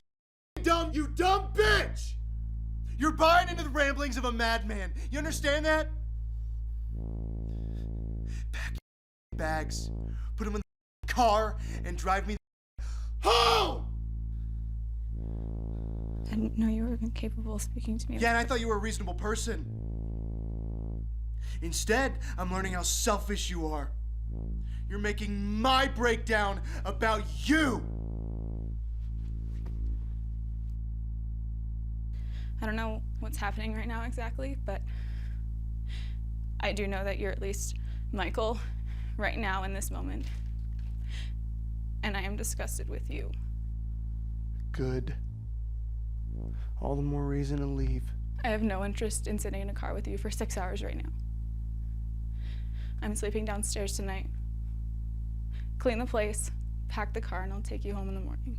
dumb, you dumb bitch? You're buying into the ramblings of a madman. You understand that? Pack your bags, put them in the car, and drive me home! I didn't know you were capable of speaking to me. Yeah, and I thought you were a reasonable person. Instead, I'm learning how selfish you are. You're making my breakdown about you. I don't know what's happening right now exactly, but I do know that you're at least Michael right now in this moment. And I am disgusted with you. Good. All the more reason to leave. I have no interest in sitting in a car with you for 6 hours right now. I'm sleeping downstairs tonight. Clean the place, pack the car, and I'll take you home in the morning.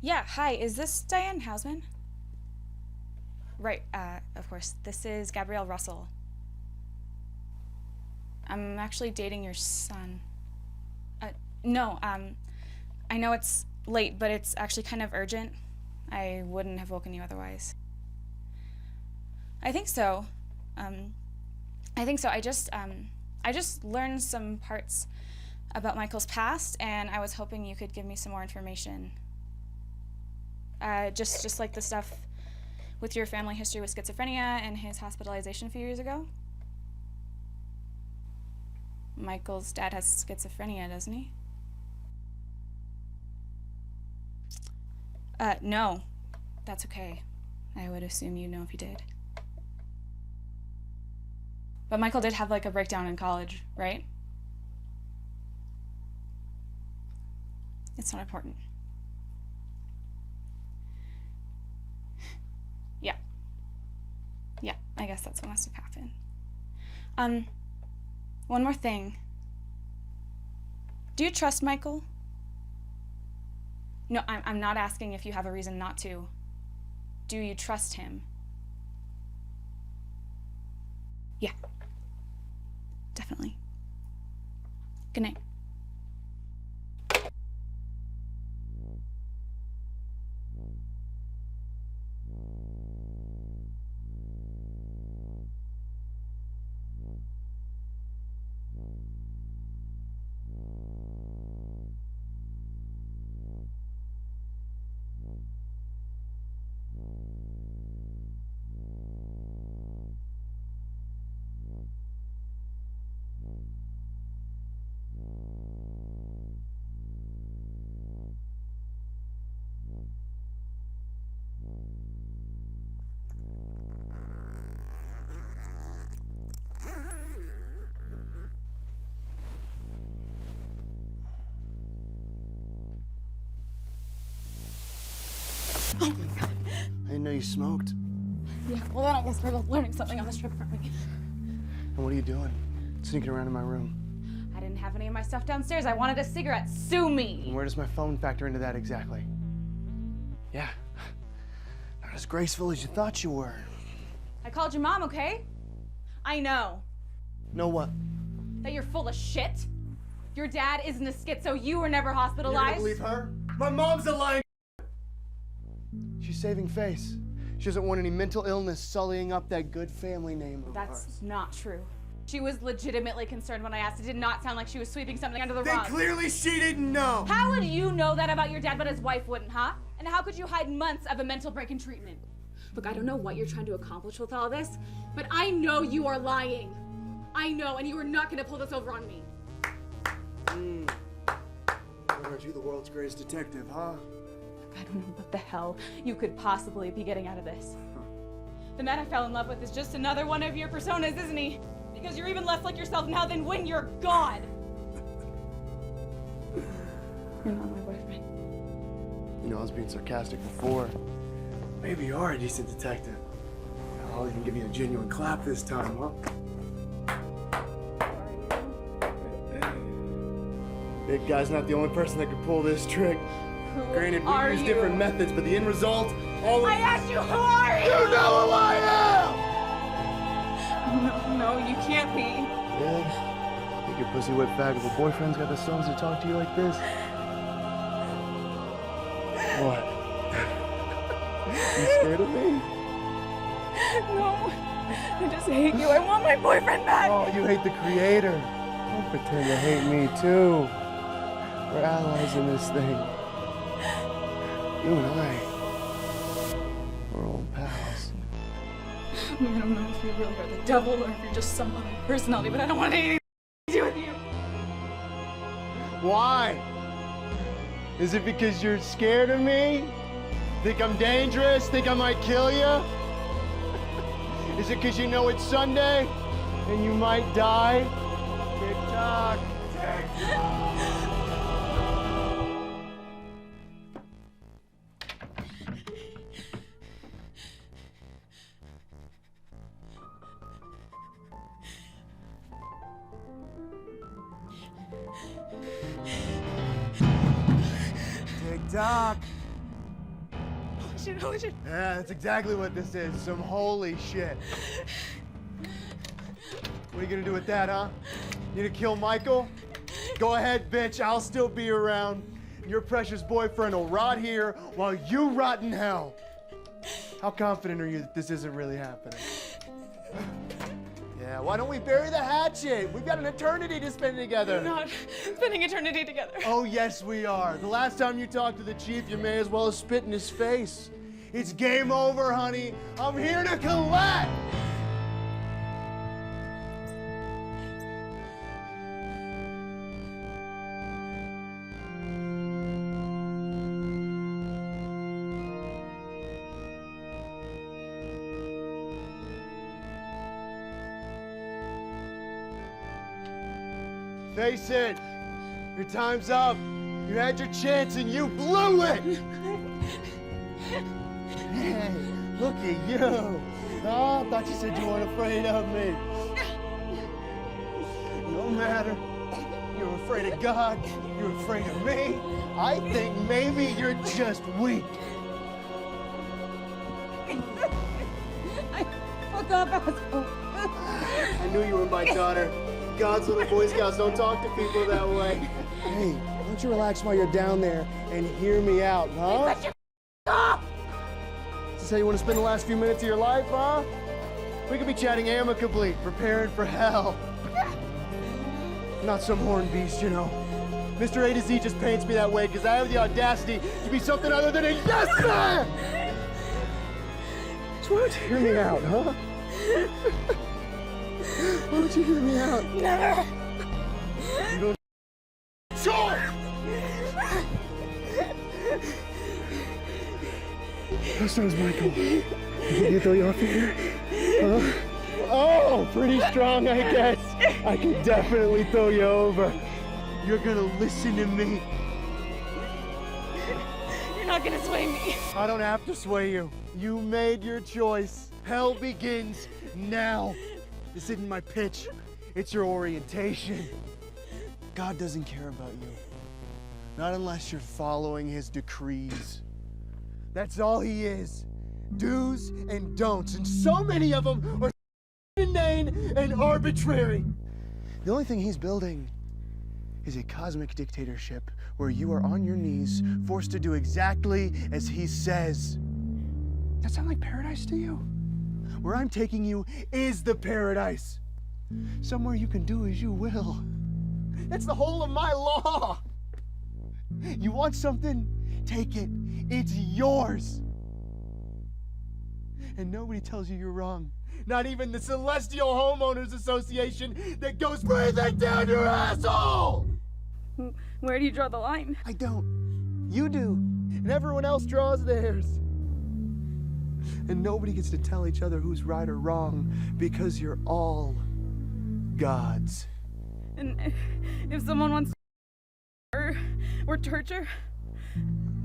Yeah, hi, is this Diane Hausman? Right, of course. This is Gabrielle Russell. I'm actually dating your son. No, I know it's late, but it's actually kind of urgent. I wouldn't have woken you otherwise. I think so. I just learned some parts about Michael's past, and I was hoping you could give me some more information. Just like the stuff with your family history with schizophrenia and his hospitalization a few years ago. Michael's dad has schizophrenia, doesn't he? No. That's okay. I would assume you know if he did. But Michael did have like a breakdown in college, right? It's not important. Yeah, I guess that's what must have happened. One more thing. Do you trust Michael? No, I'm not asking if you have a reason not to. Do you trust him? Yeah. Definitely. Good night. I didn't know you smoked. Yeah, well then I guess we're both learning something on this trip, aren't we? And what are you doing? Sneaking around in my room. I didn't have any of my stuff downstairs. I wanted a cigarette. Sue me! And where does my phone factor into that exactly? Yeah. Not as graceful as you thought you were. I called your mom, okay? I know. Know what? That you're full of shit. Your dad isn't a schizo. You were never hospitalized. You're gonna believe her? My mom's a lying. She's saving face. She doesn't want any mental illness sullying up that good family name of That's ours. not true. She was legitimately concerned when I asked. It did not sound like she was sweeping something under the rug. Then clearly she didn't know. How would you know that about your dad, but his wife wouldn't, huh? And how could you hide months of a mental break in treatment? Look, I don't know what you're trying to accomplish with all this, but I know you are lying. I know, and you are not gonna pull this over on me. Aren't you the world's greatest detective, huh? I don't know what the hell you could possibly be getting out of this. The man I fell in love with is just another one of your personas, isn't he? Because you're even less like yourself now than when you're gone. You're not my boyfriend. You know, I was being sarcastic before. Maybe you are a decent detective. I'll even give you a genuine clap this time, huh? Big guy's not the only person that could pull this trick. Granted, we use different methods, but the end result, I asked you, who are you? You know who I am! No, you can't be. Yeah? Think your pussy wet fag of a boyfriend's got the stones to talk to you like this? What? You scared of me? No, I just hate you. I want my boyfriend back. Oh, you hate the creator. Don't pretend to hate me, too. We're allies in this thing. You and I, we're old pals. I don't know if you really are the devil or if you're just some other personality, but I don't want anything to do with you. Why? Is it because you're scared of me? Think I'm dangerous? Think I might kill you? Is it because you know it's Sunday and you might die? Tick-tock, tick-tock. Tick-tock. shit, holy shit. Yeah, that's exactly what this is. Some holy shit. What are you gonna do with that, huh? You gonna kill Michael? Go ahead, bitch. I'll still be around. Your precious boyfriend will rot here while you rot in hell. How confident are you that this isn't really happening? Yeah, why don't we bury the hatchet? We've got an eternity to spend together. We're not spending eternity together. Oh, yes, we are. The last time you talked to the chief, you may as well have spit in his face. It's game over, honey. I'm here to collect. Face it, your time's up. You had your chance and you blew it. Hey, look at you. Oh, I thought you said you weren't afraid of me. No matter. You're afraid of God. You're afraid of me. I think maybe you're just weak. Fuck up, asshole. I knew you were my daughter. God's little Boy Scouts don't talk to people that way. Hey, why don't you relax while you're down there and hear me out, huh? Is this how you want to spend the last few minutes of your life, huh? We could be chatting amicably, preparing for hell. Not some horned beast, you know. Mr. A to Z just paints me that way because I have the audacity to be something other than a yes man! So why don't you hear me out, huh? Why don't you hear me out? Never. You don't. Sure! How sounds Michael? Did he throw you off here? Huh? Oh, pretty strong, I guess. I can definitely throw you over. You're gonna listen to me. You're not gonna sway me. I don't have to sway you. You made your choice. Hell begins now. This isn't my pitch. It's your orientation. God doesn't care about you. Not unless you're following his decrees. That's all he is. Do's and don'ts. And so many of them are inane and arbitrary. The only thing he's building is a cosmic dictatorship where you are on your knees, forced to do exactly as he says. That sound like paradise to you? Where I'm taking you is the paradise. Somewhere you can do as you will. That's the whole of my law. You want something? Take it. It's yours. And nobody tells you you're wrong. Not even the Celestial Homeowners Association that goes breathing down your asshole! Where do you draw the line? I don't. You do. And everyone else draws theirs. And nobody gets to tell each other who's right or wrong because you're all gods. And if someone wants or torture?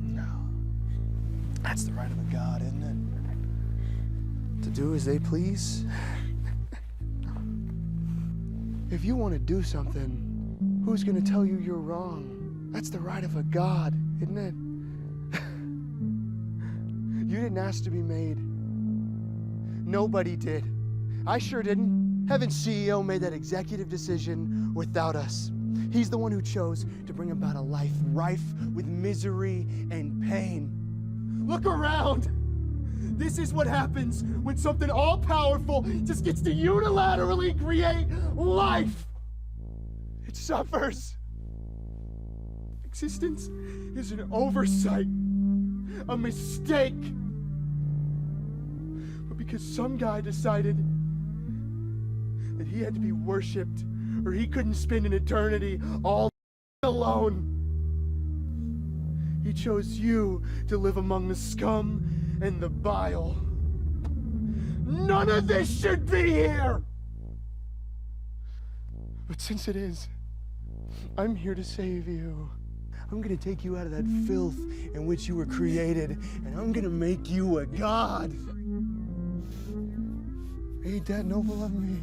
No. That's the right of a god, isn't it? To do as they please? If you want to do something, who's going to tell you you're wrong? That's the right of a god, isn't it? You didn't ask to be made. Nobody did. I sure didn't. Heaven's CEO made that executive decision without us. He's the one who chose to bring about a life rife with misery and pain. Look around. This is what happens when something all-powerful just gets to unilaterally create life. It suffers. Existence is an oversight, a mistake. But because some guy decided that he had to be worshipped or he couldn't spend an eternity all alone, he chose you to live among the scum and the bile. None of this should be here! But since it is, I'm here to save you. I'm gonna take you out of that filth in which you were created, and I'm gonna make you a god. Ain't that noble of me?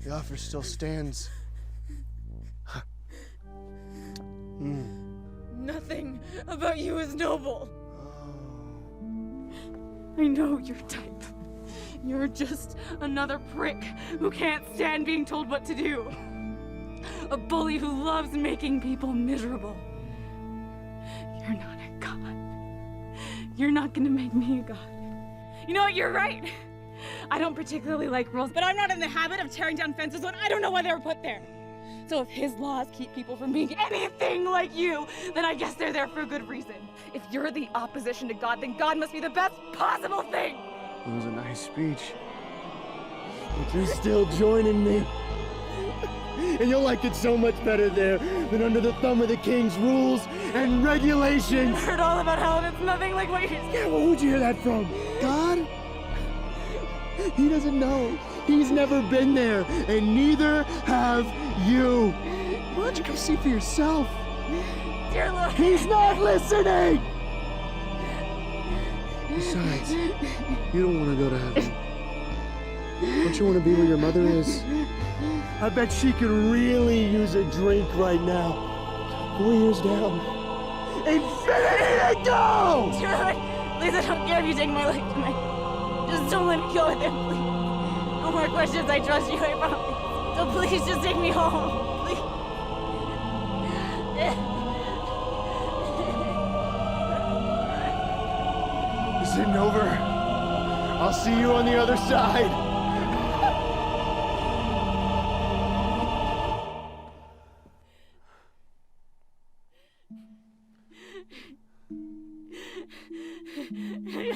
The offer still stands. about you is noble. I know your type. You're just another prick who can't stand being told what to do. A bully who loves making people miserable. You're not a god. You're not gonna make me a god. You know what, you're right. I don't particularly like rules, but I'm not in the habit of tearing down fences when I don't know why they were put there. So if his laws keep people from being anything like you, then I guess they're there for a good reason. If you're the opposition to God, then God must be the best possible thing. It was a nice speech. But you're still joining me. And you'll like it so much better there than under the thumb of the king's rules and regulations. I heard all about hell and it's nothing like what you're saying. Yeah, well, who'd you hear that from? God? He doesn't know. He's never been there, and neither have you. Why don't you go see for yourself? Dear Lord. He's not listening! Besides, you don't want to go to heaven. Don't you want to be where your mother is? I bet she could really use a drink right now. 4 years down. Infinity to go! Dear Lord, please, I don't care if you take my life tonight. Just don't let me go with him, please. No more questions, I trust you, I promise. So please just take me home, please. This isn't over. I'll see you on the other side.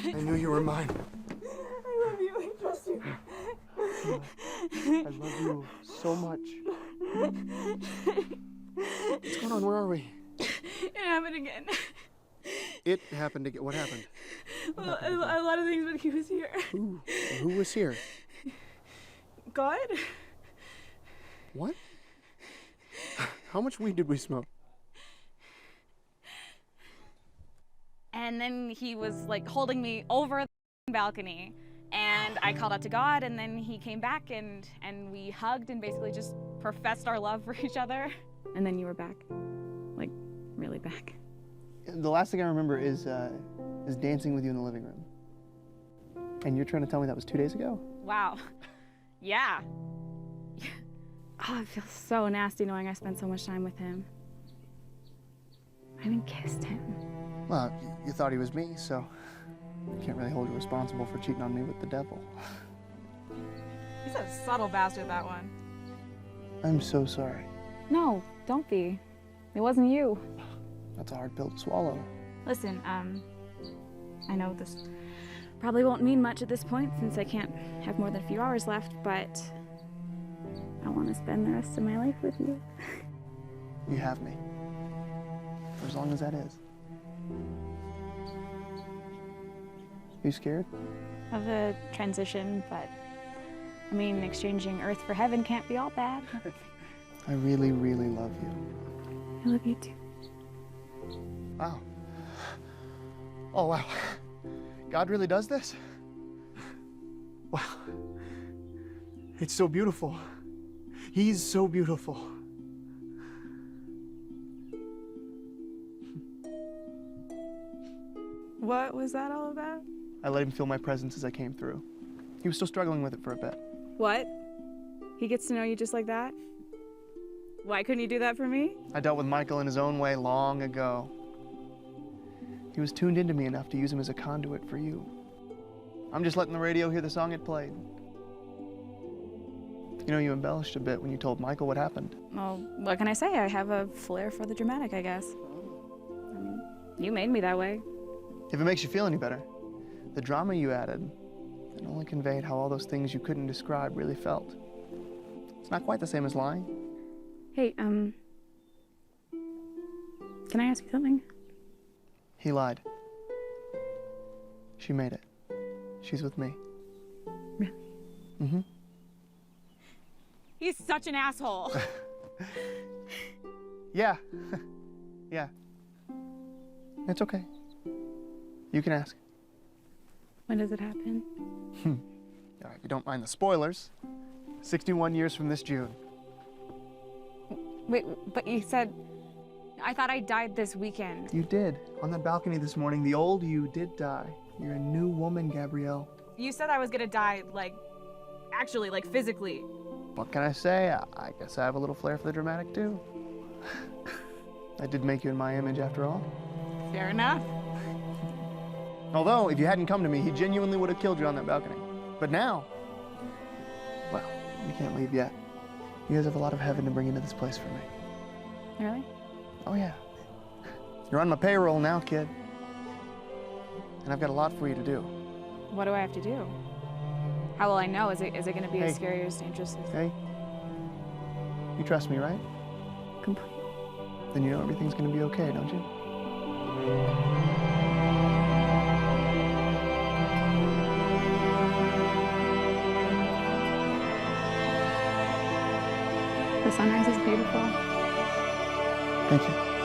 I knew you were mine. I love you, I trust you. I love you so much. What's going on? Where are we? It happened again. It happened again. What happened? Well, a lot of things, but he was here. Who was here? God? What? How much weed did we smoke? And then he was like holding me over the balcony, and I called out to God, and then he came back and we hugged and basically just professed our love for each other. And then you were back. Like, really back. The last thing I remember is dancing with you in the living room. And you're trying to tell me that was 2 days ago? Wow. Yeah. Oh, it feels so nasty knowing I spent so much time with him. I even kissed him. Well, you thought he was me, so I can't really hold you responsible for cheating on me with the devil. He's a subtle bastard, that one. I'm so sorry. No, don't be. It wasn't you. That's a hard pill to swallow. Listen, I know this probably won't mean much at this point since I can't have more than a few hours left, but I want to spend the rest of my life with you. You have me. For as long as that is. You scared? Of the transition, but I mean, exchanging Earth for heaven can't be all bad. I really, really love you. I love you too. Wow. Oh, wow. God really does this? Wow. It's so beautiful. He's so beautiful. What was that all about? I let him feel my presence as I came through. He was still struggling with it for a bit. What? He gets to know you just like that? Why couldn't you do that for me? I dealt with Michael in his own way long ago. He was tuned into me enough to use him as a conduit for you. I'm just letting the radio hear the song it played. You know, you embellished a bit when you told Michael what happened. Well, what can I say? I have a flair for the dramatic, I guess. I mean, you made me that way. If it makes you feel any better, the drama you added, it only conveyed how all those things you couldn't describe really felt. It's not quite the same as lying. Hey, can I ask you something? He lied. She made it. She's with me. Really? Mm-hmm. He's such an asshole. Yeah. Yeah. It's okay. You can ask. When does it happen? All right, if you don't mind the spoilers, 61 years from this June. Wait, but you said... I thought I died this weekend. You did. On that balcony this morning, the old you did die. You're a new woman, Gabrielle. You said I was gonna die, actually, physically. What can I say? I guess I have a little flair for the dramatic, too. I did make you in my image, after all. Fair enough. Although, if you hadn't come to me, he genuinely would have killed you on that balcony. But now, well, you can't leave yet. You guys have a lot of heaven to bring into this place for me. Really? Oh, yeah. You're on my payroll now, kid. And I've got a lot for you to do. What do I have to do? How will I know? Is it gonna be Hey. as scary or as dangerous as... Hey? You trust me, right? Completely. Then you know everything's gonna be okay, don't you? The sunrise is beautiful. Thank you.